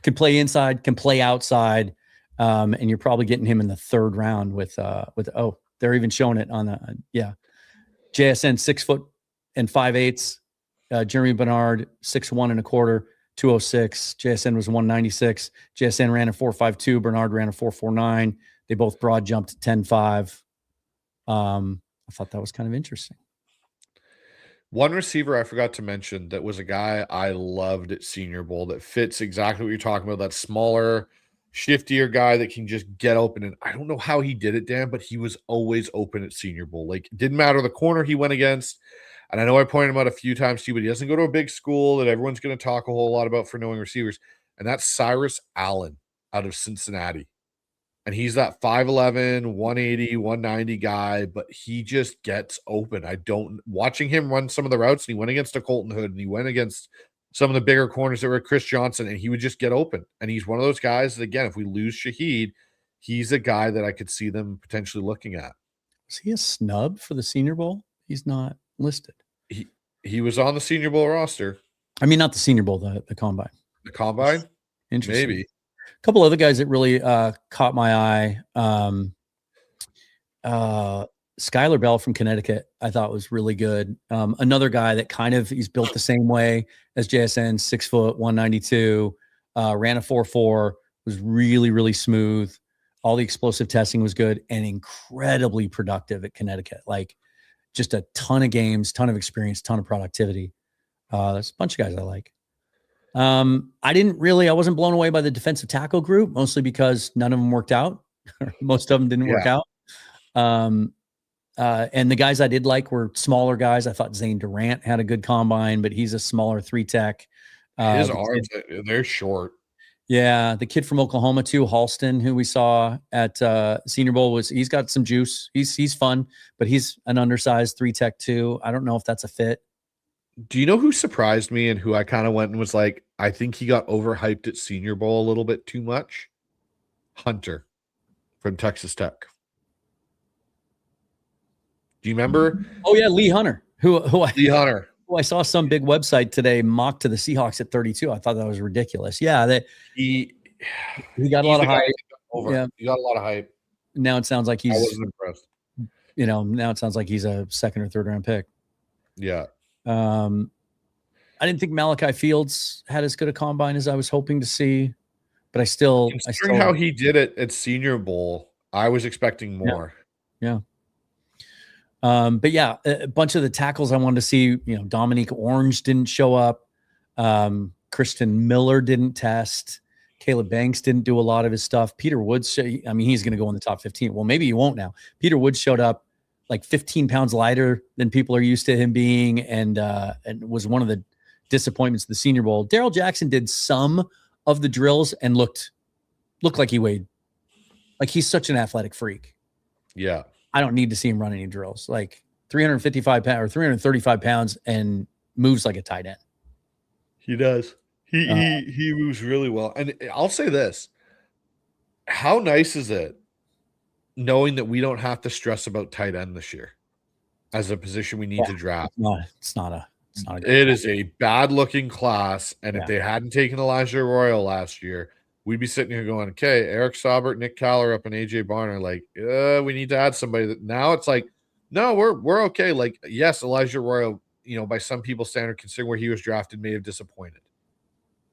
Can play inside, can play outside. And you're probably getting him in the third round with they're even showing it on JSN 6 foot and 5/8. Jeremy Bernard 6'1" and a quarter, 206. JSN was 196. JSN ran a 4.52. Bernard ran a 4.49. They both broad jumped 10.5. I thought that was kind of interesting. One receiver I forgot to mention that was a guy I loved at Senior Bowl that fits exactly what you're talking about. That smaller, shiftier guy that can just get open. And I don't know how he did it, Dan, but he was always open at Senior Bowl. Like, it didn't matter the corner he went against. And I know I pointed him out a few times too, but he doesn't go to a big school that everyone's going to talk a whole lot about for knowing receivers. And that's Cyrus Allen out of Cincinnati. And he's that 5'11", 180, 190 guy, but he just gets open. Watching him run some of the routes, and he went against a Colton Hood, and he went against some of the bigger corners that were Chris Johnson, and he would just get open. And he's one of those guys that, again, if we lose Shaheed, he's a guy that I could see them potentially looking at. Was he a snub for the Senior Bowl? He's not listed. He was on the Senior Bowl roster. I mean, not the Senior Bowl, the Combine. The Combine? Interesting. Maybe. A couple other guys that really caught my eye. Skylar Bell from Connecticut, I thought was really good. Another guy that he's built the same way as JSN, 6 foot, 192, ran a 4.4, was really, really smooth. All the explosive testing was good and incredibly productive at Connecticut. Like, just a ton of games, ton of experience, ton of productivity. There's a bunch of guys I like. I wasn't blown away by the defensive tackle group, mostly because none of them worked out. Most of them didn't work out. And the guys I did like were smaller guys. I thought Zane Durant had a good combine, but he's a smaller 3-tech. His arms, they're short. Yeah. The kid from Oklahoma too, Halston, who we saw at Senior Bowl, he's got some juice. He's fun, but he's an undersized 3-tech too. I don't know if that's a fit. Do you know who surprised me and who I kind of went and was like, I think he got overhyped at Senior Bowl a little bit too much? Hunter from Texas Tech. Do you remember? Oh yeah, Lee Hunter. Lee Hunter. I saw some big website today mock to the Seahawks at 32. I thought that was ridiculous. Yeah, that he got a lot of hype. Yeah, he got a lot of hype. Now it sounds like I wasn't impressed. Now it sounds like he's a second or third round pick. Yeah. I didn't think Malachi Fields had as good a combine as I was hoping to see, but I still how he did it at Senior Bowl, I was expecting more. Yeah. But yeah, a bunch of the tackles I wanted to see, Dominique Orange didn't show up. Christian Miller didn't test. Caleb Banks didn't do a lot of his stuff. Peter Woods, he's going to go in the top 15. Well, maybe he won't now. Peter Woods showed up like 15 pounds lighter than people are used to him being, and was one of the disappointments of the Senior Bowl. Darrell Jackson did some of the drills and looked like he weighed. Like, he's such an athletic freak. Yeah. I don't need to see him run any drills. Like 355 pounds or 335 pounds and moves like a tight end. He does. He moves really well. And I'll say this. How nice is it knowing that we don't have to stress about tight end this year as a position we need to draft? It's not a it is a bad looking class. And if they hadn't taken Elijah Royal last year, we'd be sitting here going, okay, Eric Saubert, Nick Callerup, and AJ Barn are like, we need to add somebody. That now it's like, no, we're okay. Like, yes, Elijah Royal, by some people's standard, considering where he was drafted, may have disappointed.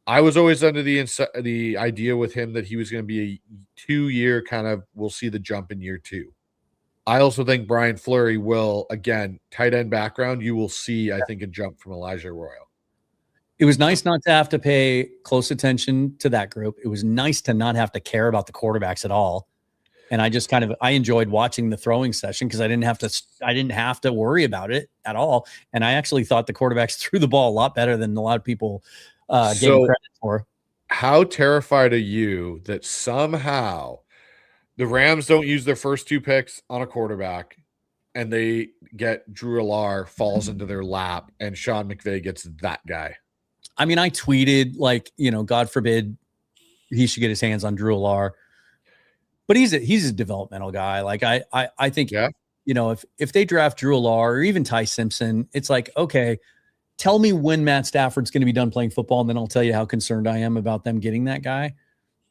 I was always under the idea with him that he was going to be a 2-year kind of, we'll see the jump in year 2. I also think Brian Fleury will, again, tight end background, you will see, I think, a jump from Elijah Royal. It was nice not to have to pay close attention to that group. It was nice to not have to care about the quarterbacks at all. And I enjoyed watching the throwing session because I didn't have to worry about it at all. And I actually thought the quarterbacks threw the ball a lot better than a lot of people gave credit for. How terrified are you that somehow the Rams don't use their first 2 picks on a quarterback and they get Drew Allar falls into their lap and Sean McVay gets that guy? I mean, I tweeted God forbid he should get his hands on Drew Allar, but he's a developmental guy. Like I think, if they draft Drew Allar or even Ty Simpson, it's like, okay, tell me when Matt Stafford's going to be done playing football. And then I'll tell you how concerned I am about them getting that guy.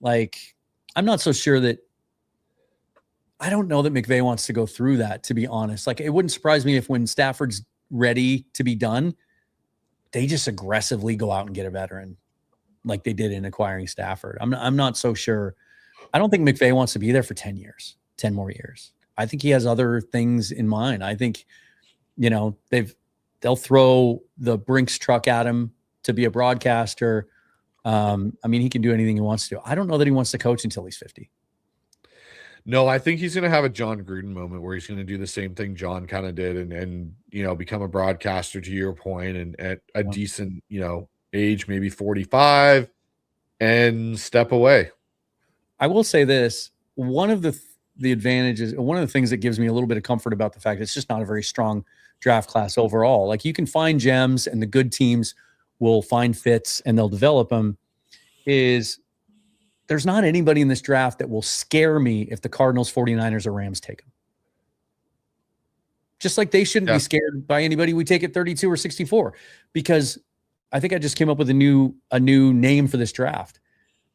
Like, I'm not so sure I don't know that McVay wants to go through that, to be honest. Like, it wouldn't surprise me if when Stafford's ready to be done, they just aggressively go out and get a veteran like they did in acquiring Stafford. I'm not so sure. I don't think McVay wants to be there for 10 more years. I think he has other things in mind. I think, they'll throw the Brinks truck at him to be a broadcaster. He can do anything he wants to. I don't know that he wants to coach until he's 50. No, I think he's going to have a John Gruden moment where he's going to do the same thing John kind of did and become a broadcaster, to your point, and at a decent, age, maybe 45, and step away. I will say this. One of the advantages, one of the things that gives me a little bit of comfort about the fact that it's just not a very strong draft class overall. Like, you can find gems and the good teams will find fits and they'll develop them, is there's not anybody in this draft that will scare me if the Cardinals, 49ers, or Rams take them. Just like they shouldn't be scared by anybody we take at 32 or 64, because I think I just came up with a new name for this draft.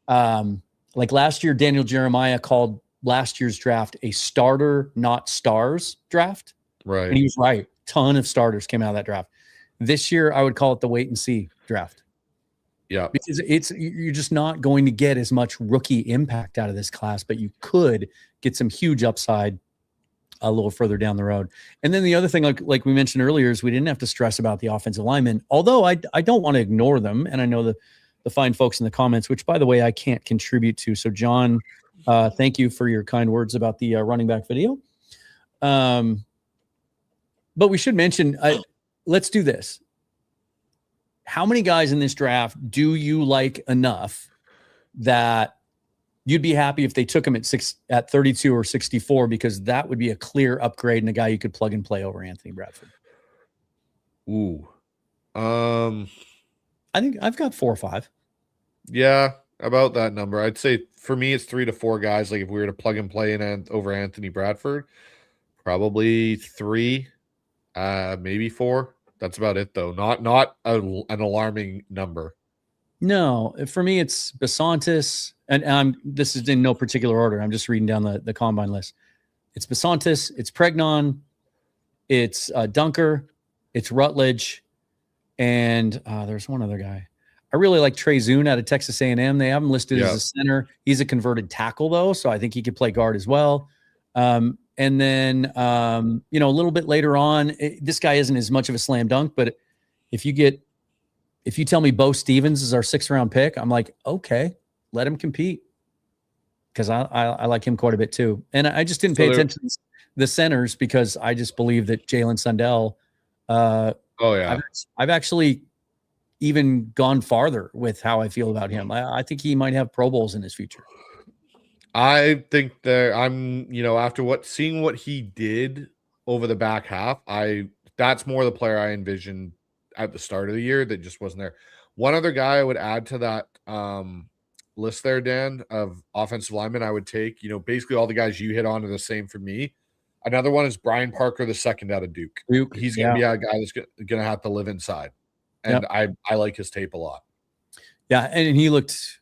Like last year, Daniel Jeremiah called last year's draft a starter, not stars draft. Right. And he was right. Ton of starters came out of that draft. This year, I would call it the wait and see draft. Yeah. Because you're just not going to get as much rookie impact out of this class, but you could get some huge upside a little further down the road. And then the other thing, like we mentioned earlier, is we didn't have to stress about the offensive linemen, although I don't want to ignore them. And I know the fine folks in the comments, which, by the way, I can't contribute to. So, John, thank you for your kind words about the running back video. But we should mention, let's do this. How many guys in this draft do you like enough that you'd be happy if they took him at 32 or 64, because that would be a clear upgrade and a guy you could plug and play over Anthony Bradford? Ooh. I think I've got 4 or 5. Yeah, about that number. I'd say for me, it's 3 to 4 guys. Like, if we were to plug and play over Anthony Bradford, probably 3, maybe 4. That's about it, though. Not an alarming number. No, for me, it's Besantis, and this is in no particular order. I'm just reading down the combine list. It's Besantis, it's Pregnon, it's Dunker, it's Rutledge, and there's one other guy. I really like Trey Zune out of Texas A&M. They have him listed as a center. He's a converted tackle, though, so I think he could play guard as well. And then, a little bit later on, this guy isn't as much of a slam dunk, but if you tell me Bo Stevens is our 6th round pick, I'm like, okay, let him compete, because I like him quite a bit too. And I just didn't pay attention to the centers because I just believe that Jalen Sundell. I've actually even gone farther with how I feel about him. I think he might have Pro Bowls in his future. I think that after seeing what he did over the back half, that's more the player I envisioned at the start of the year that just wasn't there. One other guy I would add to that list there, Dan, of offensive linemen I would take, basically all the guys you hit on are the same for me. Another one is Brian Parker, the second out of Duke. He's going to be a guy that's going to have to live inside. And I like his tape a lot. Yeah, and he looked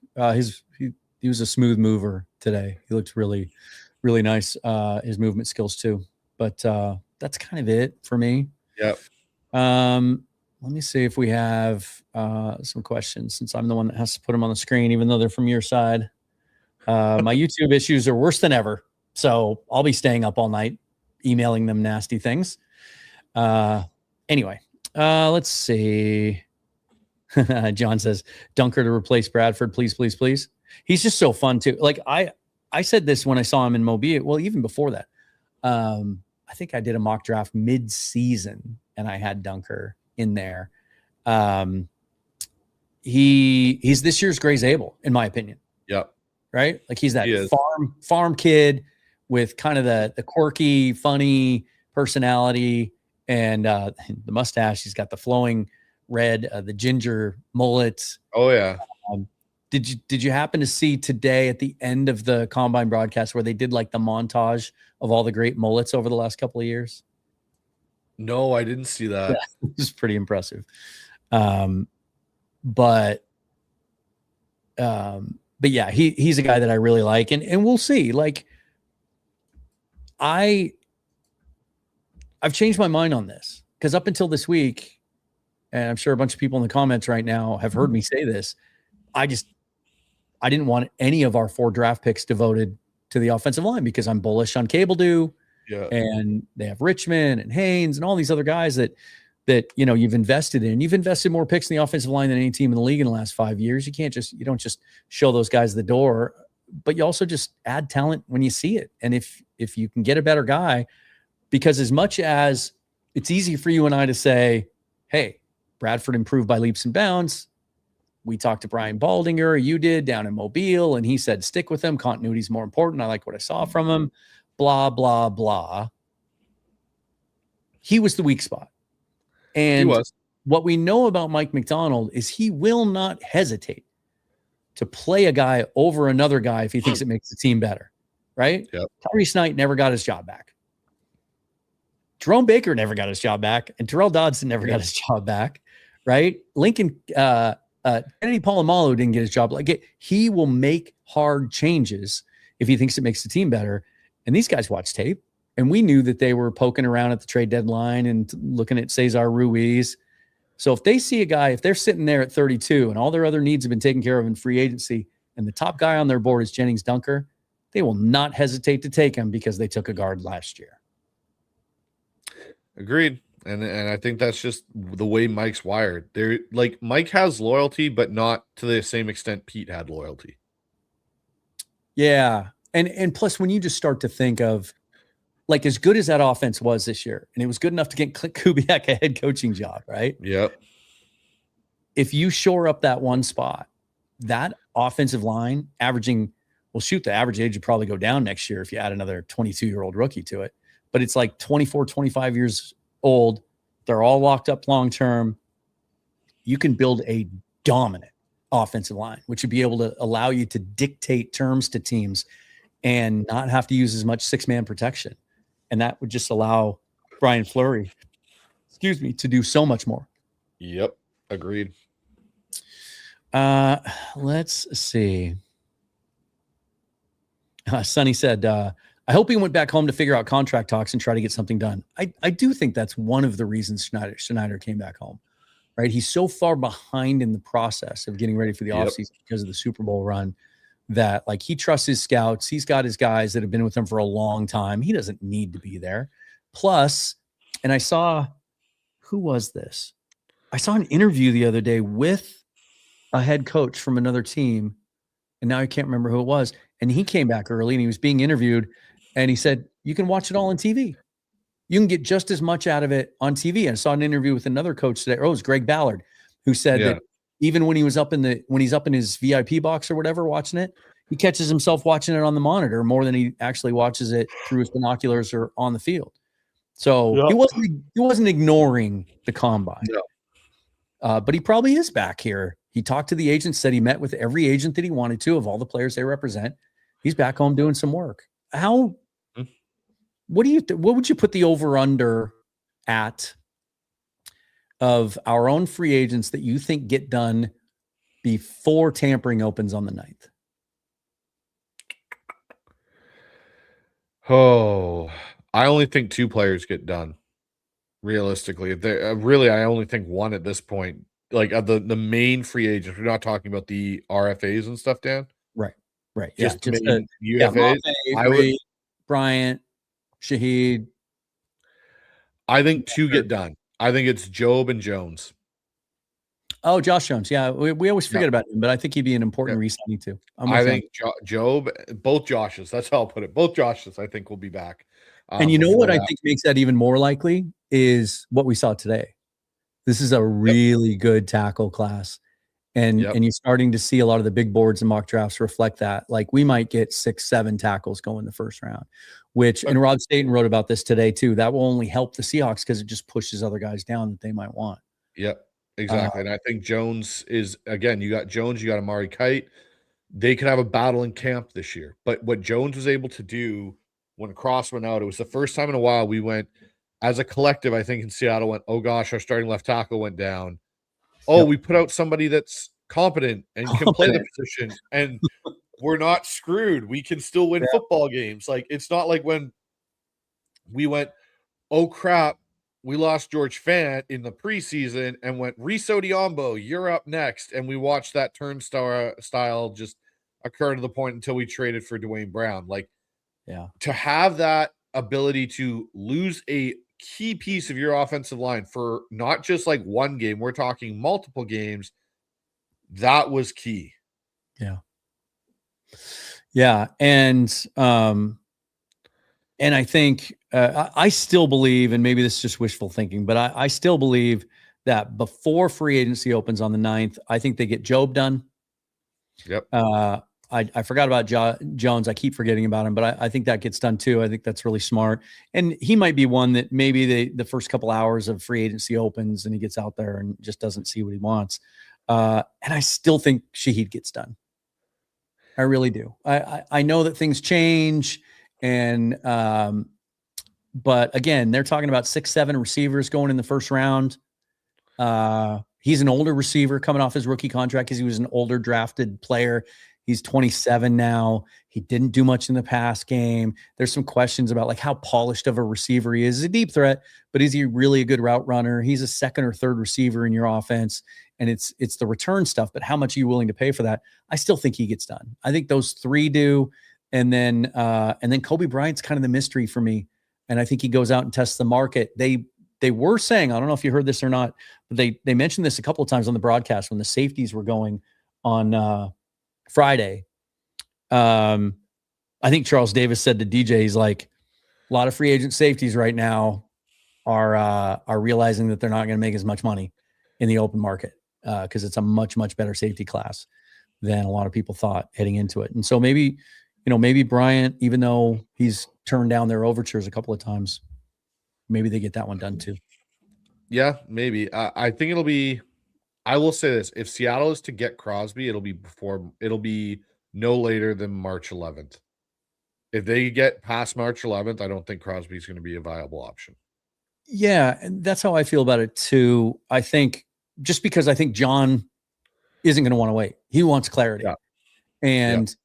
he was a smooth mover today. He looked really, really nice. His movement skills too. But that's kind of it for me. Yep. Let me see if we have some questions, since I'm the one that has to put them on the screen, even though they're from your side. My YouTube issues are worse than ever, so I'll be staying up all night emailing them nasty things. Anyway, let's see. John says, Dunker to replace Bradford, please, please, please. He's just so fun too. Like I said this when I saw him in Mobile. Well, even before that, I think I did a mock draft mid-season and I had Dunker in there. He's this year's Gray Zabel, in my opinion. Yep. Right? Like he's that farm kid with kind of the quirky, funny personality and the mustache. He's got the flowing red, the ginger mullet. Oh yeah. Did you happen to see today at the end of the Combine broadcast where they did like the montage of all the great mullets over the last couple of years? No, I didn't see that. Yeah, it was pretty impressive. But yeah, he's a guy that I really like, and we'll see. Like I've changed my mind on this, because up until this week, and I'm sure a bunch of people in the comments right now have heard me say this, I didn't want any of our 4 draft picks devoted to the offensive line because I'm bullish on Cable Do. Yeah. And they have Richmond and Haynes and all these other guys that you've invested in. You've invested more picks in the offensive line than any team in the league in the last 5 years. You don't just show those guys the door, but you also just add talent when you see it. And if you can get a better guy, because as much as it's easy for you and I to say, hey, Bradford improved by leaps and bounds. We talked to Brian Baldinger, you did, down in Mobile, and he said, stick with him. Continuity is more important. I like what I saw from him. Blah, blah, blah. He was the weak spot. And what we know about Mike Macdonald is he will not hesitate to play a guy over another guy if he thinks it makes the team better, right? Yep. Tyrese Knight never got his job back. Jerome Baker never got his job back, and Terrell Dodson never got his job back, right? Lincoln Kennedy Polamalu didn't get his job. He will make hard changes if he thinks it makes the team better. And these guys watch tape, and we knew that they were poking around at the trade deadline and looking at Cesar Ruiz. So if they see a guy, if they're sitting there at 32 and all their other needs have been taken care of in free agency, and the top guy on their board is Jennings Dunker, they will not hesitate to take him because they took a guard last year. Agreed. And I think that's just the way Mike's wired. Mike has loyalty, but not to the same extent Pete had loyalty. Yeah. And plus, when you just start to think of, like, as good as that offense was this year, and it was good enough to get Kubiak a head coaching job, right? Yep. If you shore up that one spot, that offensive line averaging, the average age would probably go down next year if you add another 22-year-old rookie to it. But it's like 24, 25 years old. They're all locked up long-term. You can build a dominant offensive line, which would be able to allow you to dictate terms to teams and not have to use as much 6-man protection. And that would just allow Brian Fleury, to do so much more. Yep. Agreed. Let's see. Sonny said, I hope he went back home to figure out contract talks and try to get something done. I do think that's one of the reasons Schneider came back home, right? He's so far behind in the process of getting ready for the offseason because of the Super Bowl run that, like, he trusts his scouts. He's got his guys that have been with him for a long time. He doesn't need to be there. Plus, and I saw, who was this? I saw an interview the other day with a head coach from another team, and now I can't remember who it was. And he came back early and he was being interviewed, and he said, you can watch it all on TV. You can get just as much out of it on TV. And I saw an interview with another coach today. Oh, it was Greg Ballard, who said that even when he's up in his VIP box or whatever watching it, he catches himself watching it on the monitor more than he actually watches it through his binoculars or on the field. So he wasn't ignoring the combine. But he probably is back here. He talked to the agents, said he met with every agent that he wanted to of all the players they represent. He's back home doing some work. What would you put the over under at of our own free agents that you think get done before tampering opens on the 9th? Oh, I only think 2 players get done. Realistically, really, I only think 1 at this point. Like the main free agents. We're not talking about the RFAs and stuff, Dan. Right. Yeah. Just the main UFAs. Mafe, Reed, Bryant, Shaheed. I think 2 get done. I think it's Job and Jones. Oh, Josh Jones. Yeah, we always forget about him, but I think he'd be an important re-signing too. I think Job, both Joshes. That's how I'll put it. Both Joshes, I think, will be back. And you know what I think makes that even more likely is what we saw today. This is a really good tackle class. And you're starting to see a lot of the big boards and mock drafts reflect that. Like we might get 6-7 tackles going the first round, which, and Rob Staten wrote about this today too. That will only help the Seahawks because it just pushes other guys down that they might want. Yep, exactly. And I think Jones is, again, you got Jones, you got Amari Kite. They could have a battle in camp this year. But what Jones was able to do when Cross went out, it was the first time in a while we went, as a collective, I think in Seattle went, oh gosh, our starting left tackle went down. Oh, we put out somebody that's competent and can play the position, and we're not screwed. We can still win football games. Like, it's not like when we went, oh crap, we lost George Fant in the preseason and went, Riso Diombo, you're up next. And we watched that turnstile just occur to the point until we traded for Dwayne Brown. Like, to have that ability to lose a key piece of your offensive line for not just like one game, we're talking multiple games, that was key. And I think I still believe, and maybe this is just wishful thinking, but I still believe that before free agency opens on the 9th, I think they get Job done. I forgot about Jones. I keep forgetting about him, but I think that gets done too. I think that's really smart. And he might be one that maybe the first couple hours of free agency opens and he gets out there and just doesn't see what he wants. And I still think Shaheed gets done. I really do. I know that things change and, but again, they're talking about 6-7 receivers going in the first round. He's an older receiver coming off his rookie contract because he was an older drafted player. He's 27 now. He didn't do much in the pass game. There's some questions about like how polished of a receiver he is. He's a deep threat, but is he really a good route runner? He's a second or third receiver in your offense, and it's the return stuff, but how much are you willing to pay for that? I still think he gets done. I think those 3 do, and then Kobe Bryant's kind of the mystery for me, and I think he goes out and tests the market. They were saying, I don't know if you heard this or not, but they mentioned this a couple of times on the broadcast when the safeties were going on Friday. I think Charles Davis said to DJ, he's like, a lot of free agent safeties right now are realizing that they're not going to make as much money in the open market because it's a much, much better safety class than a lot of people thought heading into it. And so maybe Bryant, even though he's turned down their overtures a couple of times, maybe they get that one done too. Yeah, maybe. I think it'll be, I will say this: if Seattle is to get Crosby, it'll be no later than March 11th. If they get past March 11th, I don't think Crosby is going to be a viable option. Yeah, and that's how I feel about it too. I think just because I think John isn't going to want to wait. He wants clarity. And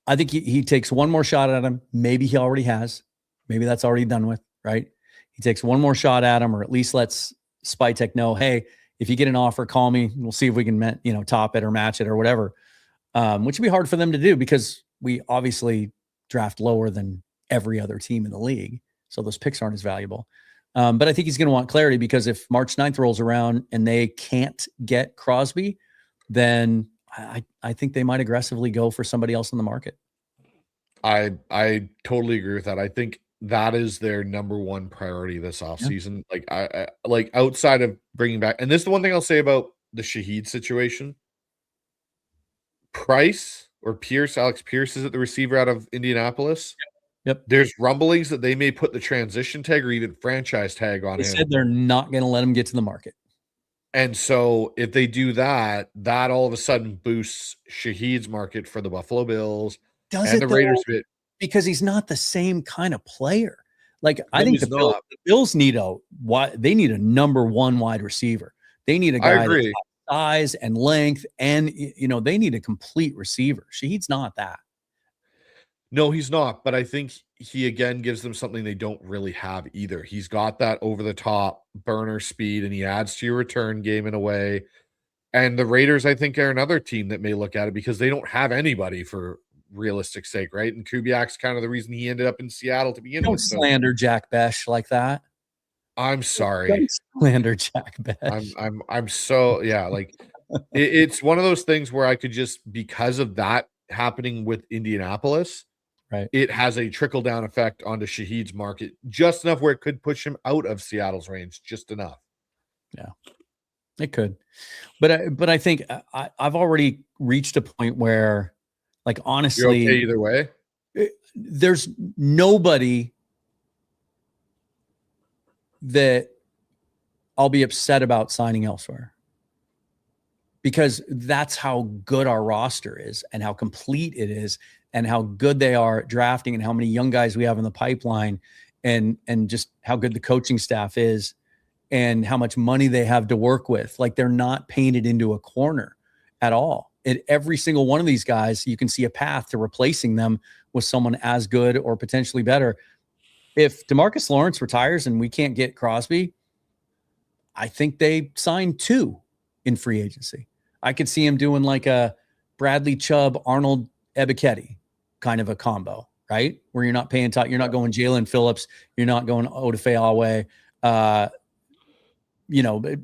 I think he takes one more shot at him. Maybe he already has. Maybe that's already done with, right? He takes one more shot at him, or at least lets Spytek know, hey, if you get an offer, call me. We'll see if we can, top it or match it or whatever. Which would be hard for them to do because we obviously draft lower than every other team in the league. So those picks aren't as valuable. But I think he's going to want clarity because if March 9th rolls around and they can't get Crosby, then I think they might aggressively go for somebody else in the market. I totally agree with that. I think that is their number one priority this offseason. I like outside of bringing back, and this is the one thing I'll say about the Shaheed situation. Price or Pierce, Alex Pierce is at the receiver out of Indianapolis. Yep. There's rumblings that they may put the transition tag or even franchise tag on him. They said they're not going to let him get to the market. And so if they do that, that all of a sudden boosts Shaheed's market for the Buffalo Bills and the Raiders bit. Because he's not the same kind of player. Like I think the Bills need they need a number one wide receiver. They need a guy that has size and length, and they need a complete receiver. Shaheed's not that. No, he's not. But I think he, again, gives them something they don't really have either. He's got that over-the-top burner speed, and he adds to your return game in a way. And the Raiders, I think, are another team that may look at it because they don't have anybody for realistic sake, right? And Kubiak's kind of the reason he ended up in Seattle to begin Don't with. So slander Jack Besh like that. I'm sorry. Don't slander Jack Besh. I'm so, yeah, like it's one of those things where I could just, because of that happening with Indianapolis, right, it has a trickle down effect onto Shaheed's market just enough where it could push him out of Seattle's range just enough. Yeah, it could. But I think I've already reached a point where, like, honestly, you're okay either way. There's nobody that I'll be upset about signing elsewhere, because that's how good our roster is and how complete it is and how good they are at drafting and how many young guys we have in the pipeline and just how good the coaching staff is and how much money they have to work with. Like, they're not painted into a corner at all. And every single one of these guys, you can see a path to replacing them with someone as good or potentially better. If DeMarcus Lawrence retires and we can't get Crosby, I think they sign 2 in free agency. I could see him doing like a Bradley Chubb, Arnold Ebiketie kind of a combo, right? Where you're not paying you're not going Jalen Phillips, you're not going Odafe Awe,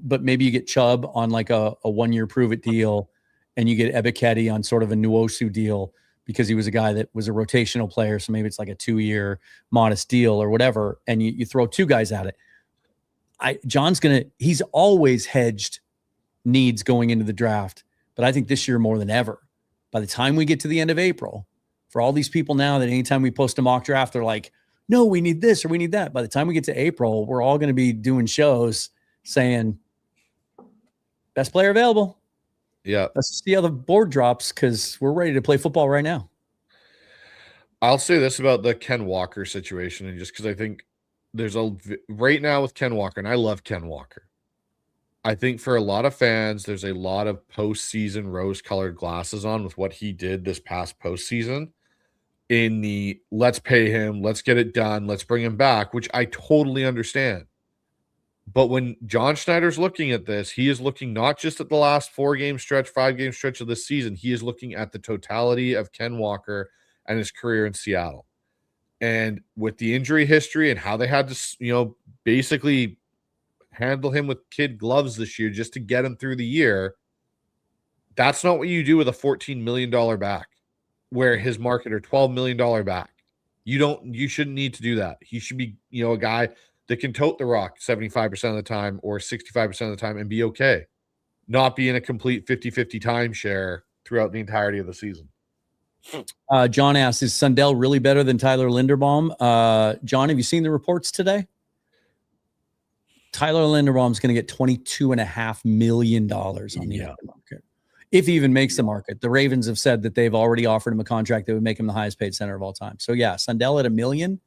but maybe you get Chubb on like a 1-year prove it deal, and you get Ebiketie on sort of a Nwosu deal because he was a guy that was a rotational player. So maybe it's like a 2-year modest deal or whatever. And you throw 2 guys at it. He's always hedged needs going into the draft, but I think this year more than ever, by the time we get to the end of April, for all these people now that anytime we post a mock draft, they're like, no, we need this or we need that. By the time we get to April, we're all going to be doing shows saying best player available. Yeah. Let's see how the board drops, because we're ready to play football right now. I'll say this about the Ken Walker situation, and just because I think there's right now with Ken Walker, and I love Ken Walker. I think for a lot of fans, there's a lot of postseason rose-colored glasses on with what he did this past postseason in the let's pay him, let's get it done, let's bring him back, which I totally understand. But when John Schneider's looking at this, he is looking not just at the last 4-game stretch, 5-game stretch of this season. He is looking at the totality of Ken Walker and his career in Seattle. And with the injury history and how they had to, basically handle him with kid gloves this year just to get him through the year, that's not what you do with a $14 million back, where his market are $12 million back. You shouldn't need to do that. He should be, a guy that can tote the rock 75% of the time or 65% of the time and be okay, not be in a complete 50-50 timeshare throughout the entirety of the season. John asks, is Sundell really better than Tyler Linderbaum? John, have you seen the reports today? Tyler Linderbaum's going to get $22.5 million on the open market, if he even makes the market. The Ravens have said that they've already offered him a contract that would make him the highest paid center of all time. So yeah, Sundell at $1 million.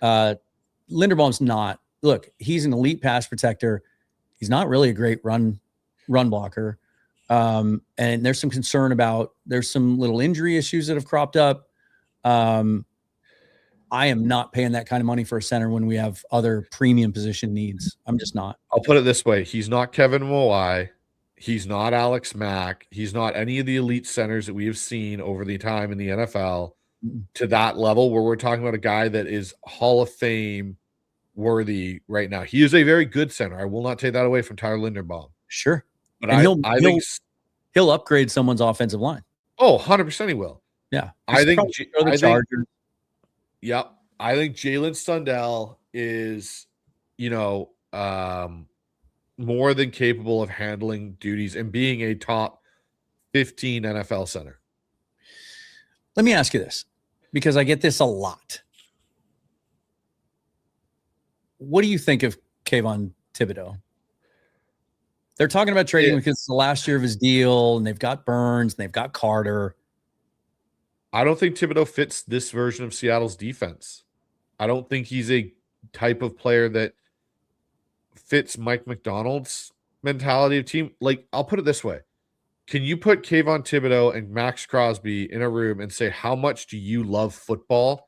Linderbaum's not. Look, he's an elite pass protector. He's not really a great run blocker. And there's some concern about, there's some little injury issues that have cropped up. I am not paying that kind of money for a center when we have other premium position needs. I'm just not. I'll put it this way. He's not Kevin Mowai. He's not Alex Mack. He's not any of the elite centers that we have seen over the time in the NFL to that level where we're talking about a guy that is Hall of Fame worthy right now. He is a very good center. I will not take that away from Tyler Linderbaum. Sure. But I think he'll upgrade someone's offensive line. Oh, 100% he will. Yeah. I think Chargers. Yep. I think Jalen Sundell is, more than capable of handling duties and being a top 15 NFL center. Let me ask you this, because I get this a lot. What do you think of Kayvon Thibodeau? They're talking about trading because it's the last year of his deal, and they've got Burns, and they've got Carter. I don't think Thibodeau fits this version of Seattle's defense. I don't think he's a type of player that fits Mike Macdonald's mentality of team. Like, I'll put it this way. can you put Kayvon Thibodeau and Max Crosby in a room and say, how much do you love football,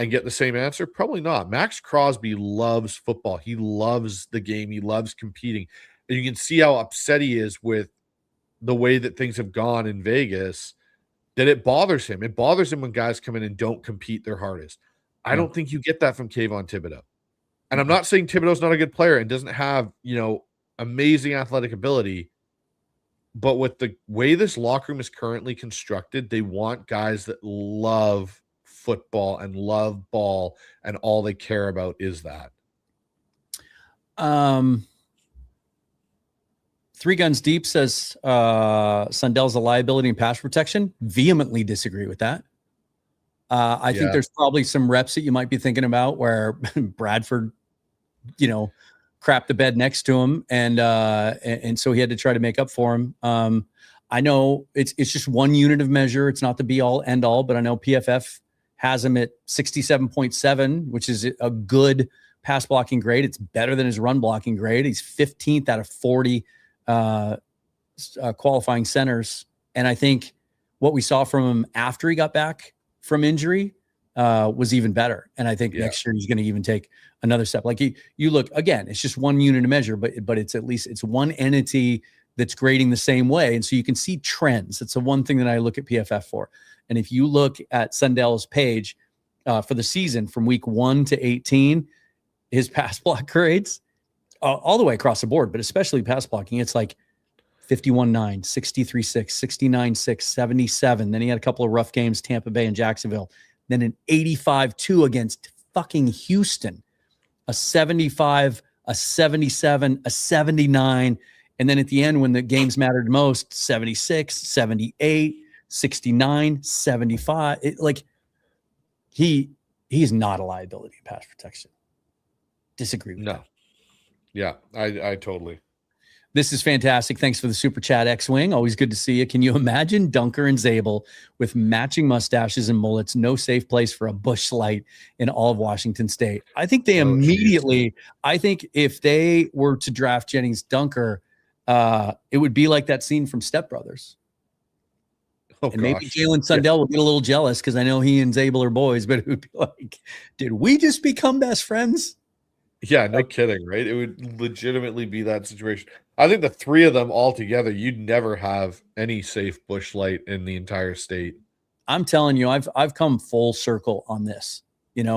and get the same answer? Probably not. Max Crosby loves football. He loves the game. He loves competing. And you can see how upset he is with the way that things have gone in Vegas, that it bothers him. It bothers him when guys come in and don't compete their hardest. I don't think you get that from Kayvon Thibodeau. And I'm not saying Thibodeau's not a good player and doesn't have, amazing athletic ability. But with the way this locker room is currently constructed, they want guys that love football and love ball, and all they care about is that. Three Guns Deep says Sundell's a liability in pass protection. Vehemently disagree with that. I think there's probably some reps that you might be thinking about where Bradford, crapped the bed next to him, and so he had to try to make up for him. I know it's just one unit of measure. It's not the be all end all, but I know PFF has him at 67.7, which is a good pass blocking grade. It's better than his run blocking grade. He's 15th out of 40 qualifying centers. And I think what we saw from him after he got back from injury was even better. And I think next year he's going to even take another step. Like you look again, it's just one unit of measure, but it's at least it's one entity that's grading the same way. And so you can see trends. It's the one thing that I look at PFF for. And if you look at Sundell's page for the season from week 1 to 18, his pass block grades all the way across the board, but especially pass blocking, it's like 51.9, 63.6, 69.6, 77. Then he had a couple of rough games, Tampa Bay and Jacksonville. Then an 85.2 against fucking Houston, a 75, a 77, a 79. And then at the end, when the games mattered most, 76, 78, 69, 75. He's not a liability in pass protection. Disagree with that. Yeah, I totally. This is fantastic. Thanks for the super chat, X-Wing. Always good to see you. Can you imagine Dunker and Zabel with matching mustaches and mullets? No safe place for a Busch Light in all of Washington State. I think they I think if they were to draft Jennings Dunker, it would be like that scene from Step Brothers. And maybe Jalen Sundell will get a little jealous because I know he and Zabel are boys, but it would be like, did we just become best friends? Yeah, no kidding, right? It would legitimately be that situation. I think the three of them all together, you'd never have any safe Busch Light in the entire state. I'm telling you, I've come full circle on this,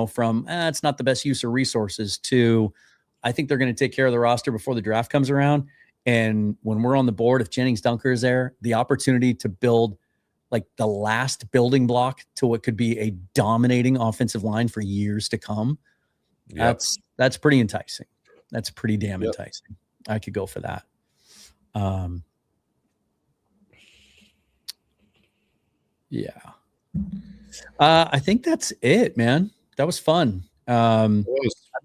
from it's not the best use of resources to I think they're going to take care of the roster before the draft comes around. And when we're on the board, if Jennings Dunker is there, the opportunity to build like the last building block to what could be a dominating offensive line for years to come. Yep. That's pretty enticing. That's pretty damn enticing. I could go for that. I think that's it, man. That was fun. I'd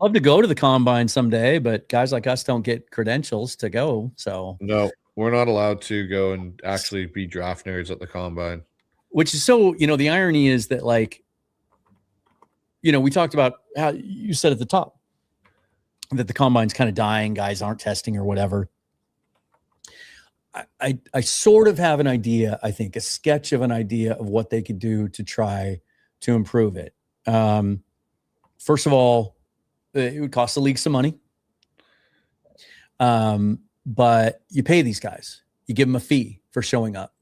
love to go to the combine someday, but guys like us don't get credentials to go. So no, we're not allowed to go and actually be draft nerds at the combine. Which is so, the irony is that we talked about how you said at the top that the combine's kind of dying, guys aren't testing or whatever. I sort of have an idea, I think, a sketch of an idea of what they could do to try to improve it. First of all, it would cost the league some money. But you pay these guys. You give them a fee for showing up.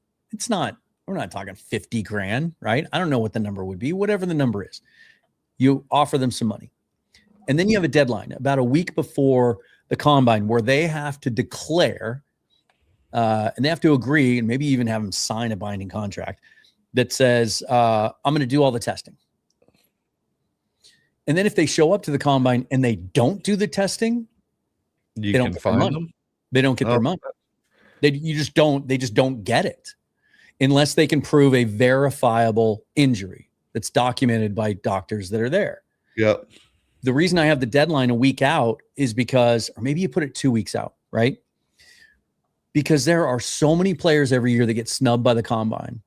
We're not talking 50 grand, right? I don't know what the number would be, whatever the number is. You offer them some money. And then you have a deadline about a week before the combine where they have to declare and they have to agree and maybe even have them sign a binding contract that says, I'm going to do all the testing. And then if they show up to the combine and they don't do the testing, they don't get their money. They don't get their money. They just don't get it unless they can prove a verifiable injury that's documented by doctors that are there. Yep. The reason I have the deadline a week out is because, or maybe you put it 2 weeks out, right? Because there are so many players every year that get snubbed by the combine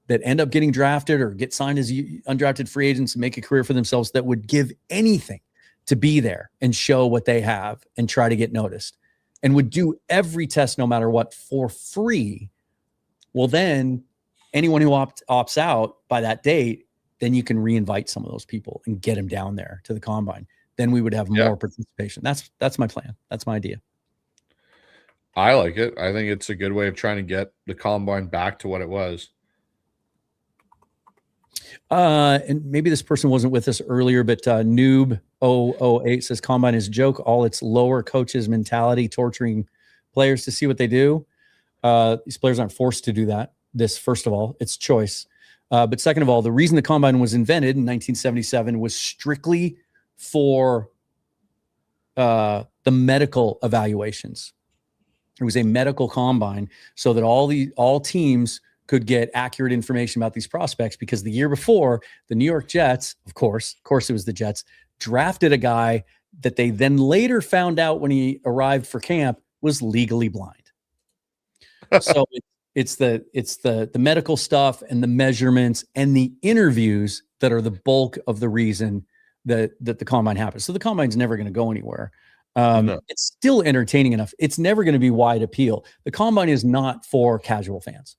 that end up getting drafted or get signed as undrafted free agents and make a career for themselves that would give anything to be there and show what they have and try to get noticed and would do every test no matter what for free Well, then anyone who opts out by that date, then you can reinvite some of those people and get them down there to the combine. Then we would have more participation. That's my plan. That's my idea. I like it. I think it's a good way of trying to get the combine back to what it was. And maybe this person wasn't with us earlier, but Noob 008 says combine is a joke. All its lower coaches mentality, torturing players to see what they do. These players aren't forced to do that. This, first of all, it's choice. But second of all, the reason the combine was invented in 1977 was strictly for the medical evaluations. It was a medical combine so that all teams could get accurate information about these prospects, because the year before, the New York Jets, of course it was the Jets, drafted a guy that they then later found out when he arrived for camp was legally blind. So it's the medical stuff and the measurements and the interviews that are the bulk of the reason that the combine happens. So the combine's never going to go anywhere. No. It's still entertaining enough. It's never going to be wide appeal. The combine is not for casual fans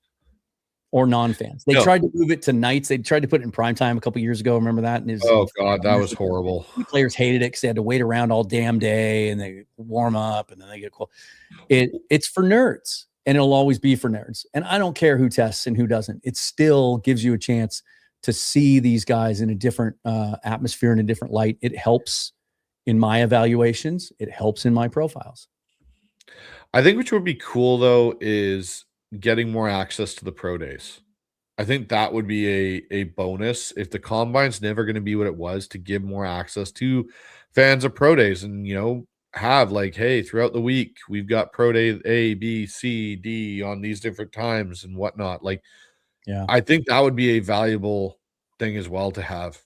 or non-fans. They tried to move it to nights. They tried to put it in primetime a couple years ago. Remember that? And God, that was horrible. The players hated it because they had to wait around all damn day and they warm up and then they get cool. It's for nerds, and it'll always be for nerds. And I don't care who tests and who doesn't. It still gives you a chance to see these guys in a different atmosphere, in a different light. It helps in my evaluations. It helps in my profiles. I think which would be cool, though, is getting more access to the pro days. I think that would be a bonus if the combine's never going to be what it was, to give more access to fans of pro days and, have like, hey, throughout the week, we've got pro day A, B, C, D on these different times and whatnot. Like, I think that would be a valuable thing as well to have.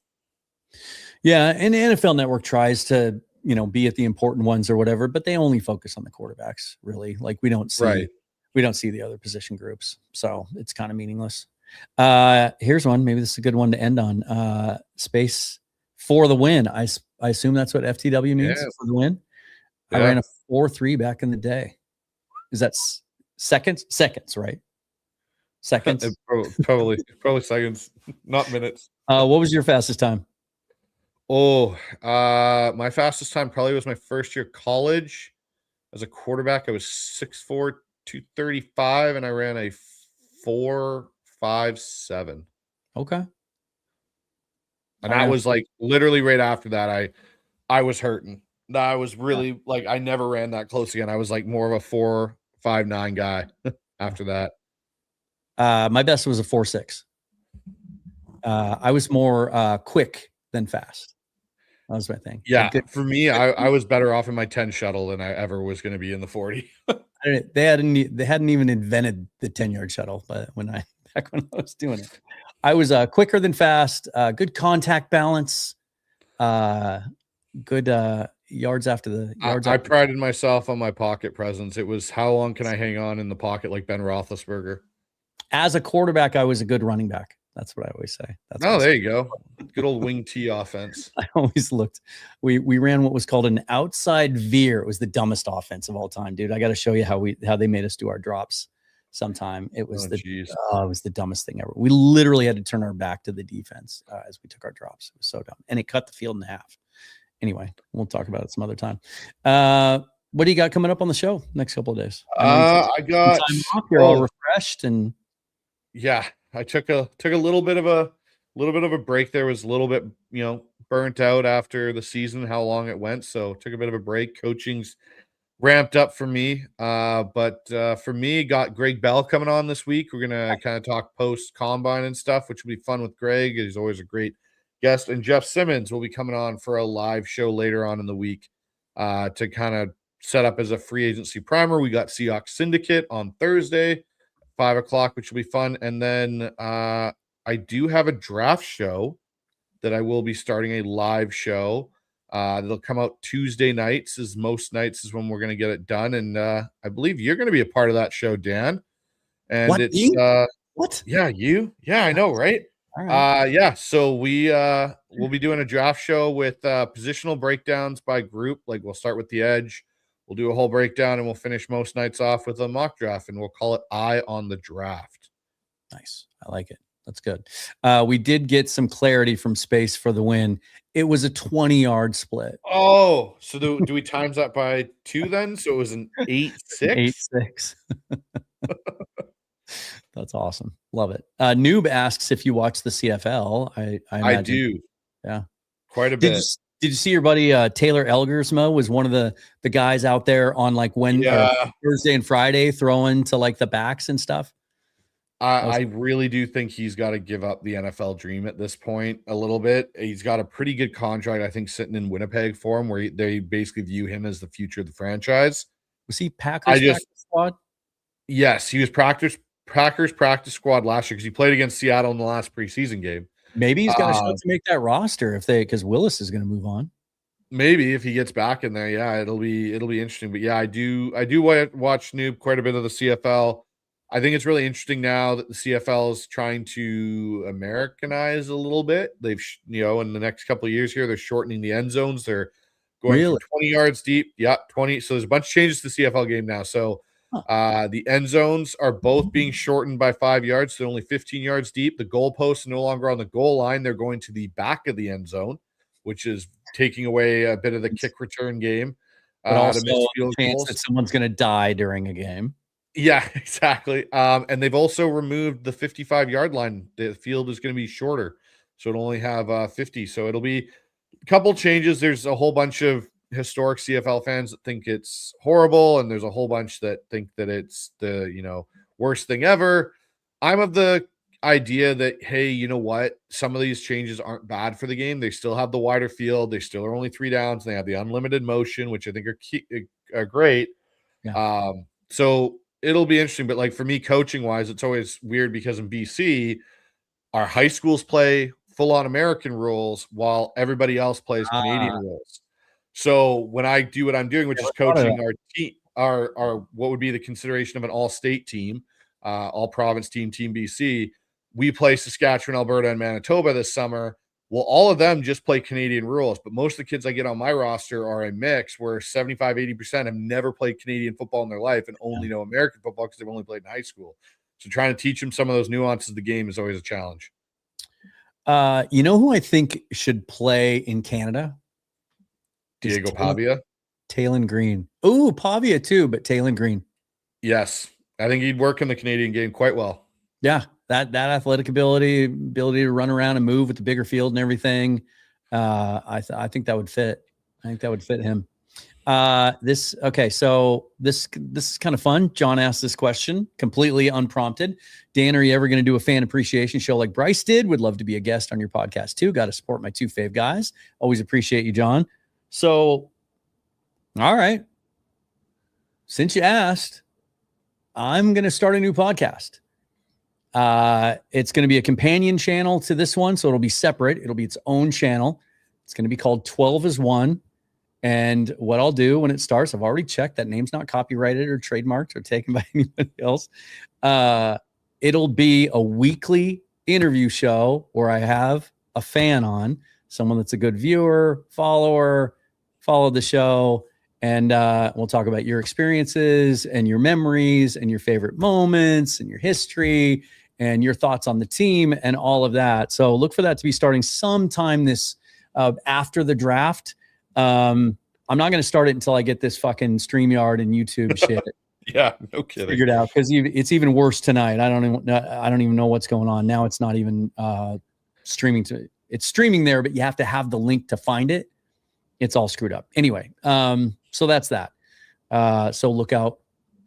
Yeah. And the NFL Network tries to, be at the important ones or whatever, but they only focus on the quarterbacks, really. Like we don't see the other position groups. So it's kind of meaningless. Here's one. Maybe this is a good one to end on. Space for the win. I assume that's what FTW means, for the win. Yeah. I ran a 4.3 back in the day. Is that seconds? Seconds, right? Seconds? Probably seconds, not minutes. What was your fastest time? My fastest time probably was my first year of college. As a quarterback, I was 6'4", 235, and I ran a 4.57. Okay. And that was like literally right after that. I was hurting. I was really like, I never ran that close again. I was like more of a 4.59 guy after that. My best was a 4.6. I was more quick than fast. That was my thing. Yeah, for me, I was better off in my 10 shuttle than I ever was going to be in the 40. They hadn't even invented the 10-yard shuttle, but when I was doing it, I was quicker than fast. Good contact balance. Good yards after the yards. I prided myself on my pocket presence. It was how long can I hang on in the pocket like Ben Roethlisberger. As a quarterback, I was a good running back. That's what I always say. There you go. Good old wing T offense. I always looked. We ran what was called an outside veer. It was the dumbest offense of all time, dude. I got to show you how they made us do our drops sometime. It was it was the dumbest thing ever. We literally had to turn our back to the defense as we took our drops. It was so dumb, and it cut the field in half. Anyway, we'll talk about it some other time. What do you got coming up on the show next couple of days? I got time off. You're all refreshed and I took a little bit of a break. There was a little bit, burnt out after the season, how long it went. So took a bit of a break. Coaching's ramped up for me. But for me, got Greg Bell coming on this week. We're going to kind of talk post combine and stuff, which will be fun with Greg. He's always a great guest. And Jeff Simmons will be coming on for a live show later on in the week to kind of set up as a free agency primer. We got Seahawks Syndicate on Thursday, 5:00, which will be fun. And then I do have a draft show that I will be starting a live show. They'll come out Tuesday nights, as most nights is when we're going to get it done. And I believe you're going to be a part of that show, Dan. And what? It's what? Yeah, you. Yeah, I know, right? All right. So we'll be doing a draft show with positional breakdowns by group. Like we'll start with the edge. We'll do a whole breakdown and we'll finish most nights off with a mock draft, and we'll call it Eye on the Draft. Nice. I like it. That's good. We did get some clarity from Space for the win. It was a 20-yard split. Oh, so do we times that by 2 then? So it was an 8-6? 8-6. That's awesome. Love it. Noob asks if you watch the CFL. I imagine. do. Yeah. Quite a bit. Did you see your buddy Taylor Elgersmo was one of the guys out there on like Thursday and Friday throwing to like the backs and stuff? I really do think he's got to give up the NFL dream at this point a little bit. He's got a pretty good contract, I think, sitting in Winnipeg for him, where they basically view him as the future of the franchise. Was he Packers practice squad? Yes, he was Packers practice squad last year because he played against Seattle in the last preseason game. Maybe he's got a shot to make that roster because Willis is going to move on. Maybe if he gets back in there, yeah, it'll be interesting. But yeah, I do watch Noob quite a bit of the CFL. I think it's really interesting now that the CFL is trying to Americanize a little bit. They've, in the next couple of years here, they're shortening the end zones. They're going from 20 yards deep. Yeah, 20. So there's a bunch of changes to the CFL game now. So the end zones are both being shortened by 5 yards. So they're only 15 yards deep. The goalposts are no longer on the goal line. They're going to the back of the end zone, which is taking away a bit of the kick return game. But also a chance that someone's going to die during a game. Yeah, exactly. And they've also removed the 55-yard line. The field is going to be shorter, so it'll only have 50. So it'll be a couple changes. There's a whole bunch of historic CFL fans that think it's horrible, and there's a whole bunch that think that it's the worst thing ever. I'm of the idea that, hey, you know what? Some of these changes aren't bad for the game. They still have the wider field. They still are only 3 downs. They have the unlimited motion, which I think are great. Yeah. So it'll be interesting, but like for me, coaching wise, it's always weird because in BC, our high schools play full on American rules while everybody else plays Canadian rules. So when I do what I'm doing, which is coaching our team, our what would be the consideration of an all-state team, all province team BC, we play Saskatchewan, Alberta, and Manitoba this summer. Well, all of them just play Canadian rules, but most of the kids I get on my roster are a mix where 75, 80% have never played Canadian football in their life and only know American football because they've only played in high school. So trying to teach them some of those nuances of the game is always a challenge. You know who I think should play in Canada? Diego Pavia? Taylon Green. Oh, Pavia too, but Taylon Green. Yes. I think he'd work in the Canadian game quite well. Yeah. That athletic ability to run around and move with the bigger field and everything. I think that would fit. I think that would fit him. So this is kind of fun. John asked this question completely unprompted. Dan, are you ever going to do a fan appreciation show like Bryce did? Would love to be a guest on your podcast too. Got to support my 2 fave guys. Always appreciate you, John. So, all right. Since you asked, I'm going to start a new podcast. It's going to be a companion channel to this one, so it'll be separate. It'll be its own channel. It's going to be called 12 is 1. And what I'll do when it starts, I've already checked that name's not copyrighted or trademarked or taken by anybody else. It'll be a weekly interview show where I have a fan on, someone that's a good viewer, follow the show. And we'll talk about your experiences and your memories and your favorite moments and your history and your thoughts on the team and all of that. So look for that to be starting sometime this after the draft. I'm not going to start it until I get this fucking StreamYard and YouTube shit. Yeah, no kidding. Figured out, because it's even worse tonight. I don't even know what's going on now. It's not even streaming it's streaming there, but you have to have the link to find it. It's all screwed up. Anyway, so that's that. So look out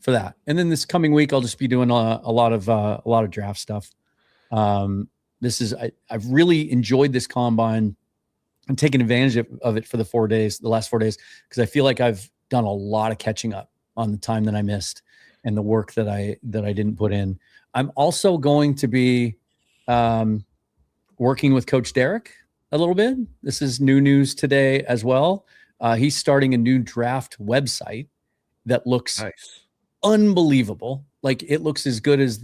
for that. And then this coming week, I'll just be doing a lot of draft stuff. I've really enjoyed this combine. I'm taking advantage of it for the last 4 days, because I feel like I've done a lot of catching up on the time that I missed and the work that I didn't put in. I'm also going to be working with Coach Derek a little bit. This is new news today as well. He's starting a new draft website that looks unbelievable. Like, it looks as good as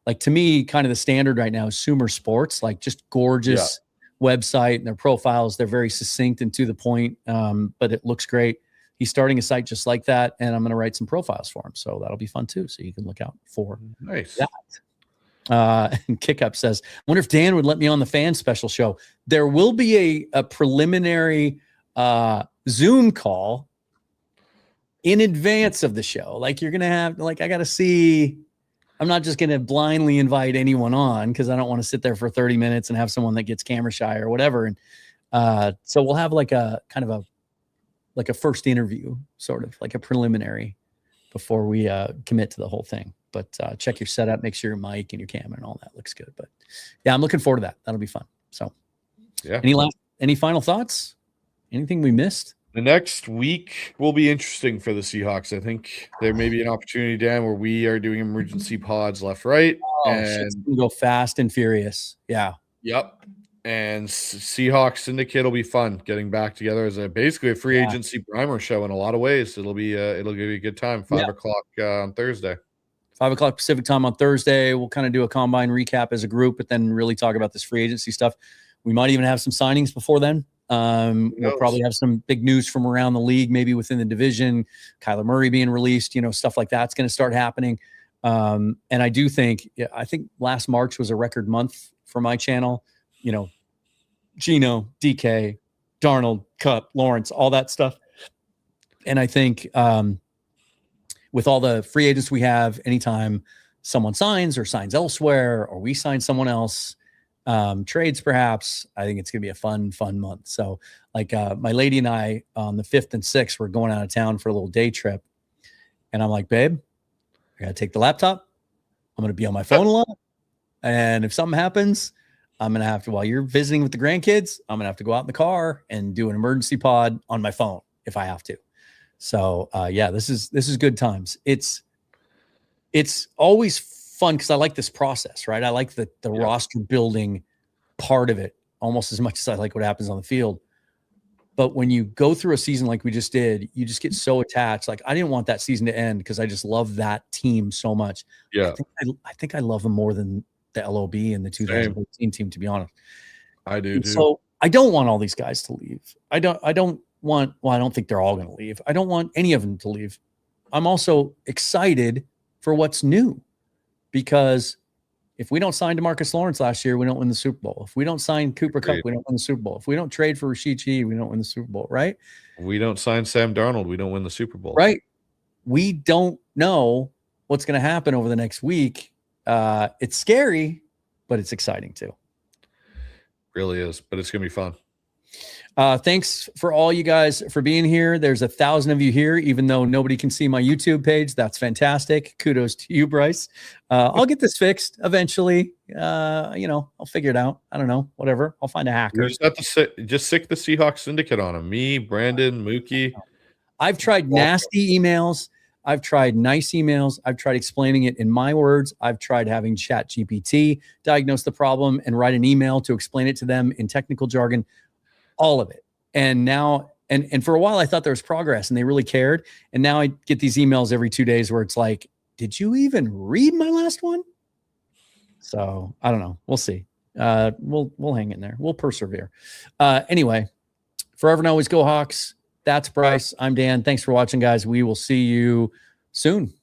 like, to me, kind of the standard right now is Sumer Sports, like just gorgeous website, and their profiles, they're very succinct and to the point. But it looks great. He's starting a site just like that, and I'm going to write some profiles for him. So that'll be fun too. So you can look out for that. And Kick Up says, I wonder if Dan would let me on the fan special show. There will be a preliminary Zoom call in advance of the show. Like you're going to have, like, I got to see, I'm not just going to blindly invite anyone on because I don't want to sit there for 30 minutes and have someone that gets camera shy or whatever. And so we'll have like a kind of a first interview, sort of like a preliminary before we commit to the whole thing. But check your setup, make sure your mic and your camera and all that looks good. But yeah, I'm looking forward to that. That'll be fun. So yeah. Any final thoughts? Anything we missed? The next week will be interesting for the Seahawks. I think there may be an opportunity, Dan, where we are doing emergency pods left, right. It's gonna go fast and furious. Yeah. Yep. And Seahawks Syndicate will be fun getting back together as basically a free agency primer show in a lot of ways. It'll be a good time. 5 o'clock on Thursday. 5 o'clock Pacific time on Thursday. We'll kind of do a combine recap as a group, but then really talk about this free agency stuff. We might even have some signings before then. We'll probably have some big news from around the league, maybe within the division, Kyler Murray being released, stuff like that's going to start happening. And I do think, I think last March was a record month for my channel, Gino, DK, Darnold, Cup, Lawrence, all that stuff. And I think, with all the free agents we have, anytime someone signs or signs elsewhere, or we sign someone else, trades perhaps, I think it's going to be a fun month. So like my lady and I on the 5th and 6th, we're going out of town for a little day trip. And I'm like, babe, I got to take the laptop. I'm going to be on my phone a lot. And if something happens, I'm going to have to, while you're visiting with the grandkids, I'm going to have to go out in the car and do an emergency pod on my phone if I have to. So yeah, this is good times. It's always fun because I like this process, right? I like the roster building part of it almost as much as I like what happens on the field. But when you go through a season like we just did, you just get so attached. Like I didn't want that season to end because I just love that team so much. Yeah, I think I love them more than the LOB and the 2014 team, to be honest. I do too. So I don't want all these guys to leave. I don't think they're all going to leave. I don't want any of them to leave. I'm also excited for what's new because if we don't sign DeMarcus Lawrence last year, we don't win the Super Bowl. If we don't sign Cooper Kupp, we don't win the Super Bowl. If we don't trade for Rashid Shaheed, we don't win the Super Bowl, right? If we don't sign Sam Darnold, we don't win the Super Bowl. Right. We don't know what's going to happen over the next week. It's scary, but it's exciting too. Really is, but it's going to be fun. Thanks for all you guys for being here. There's 1,000 of you here, even though nobody can see my YouTube page. That's fantastic. Kudos to you, Bryce. I'll get this fixed eventually. I'll figure it out. I don't know, whatever. I'll find a hacker. You just have to sick the Seahawks Syndicate on him. Me, Brandon, Mookie. I've tried nasty emails. I've tried nice emails. I've tried explaining it in my words. I've tried having ChatGPT diagnose the problem and write an email to explain it to them in technical jargon. All of it. And now, and for a while I thought there was progress and they really cared. And now I get these emails every 2 days where it's like, did you even read my last one? So I don't know. We'll see. We'll hang in there. We'll persevere. Anyway, forever and always go Hawks. That's Bryce. I'm Dan. Thanks for watching, guys. We will see you soon.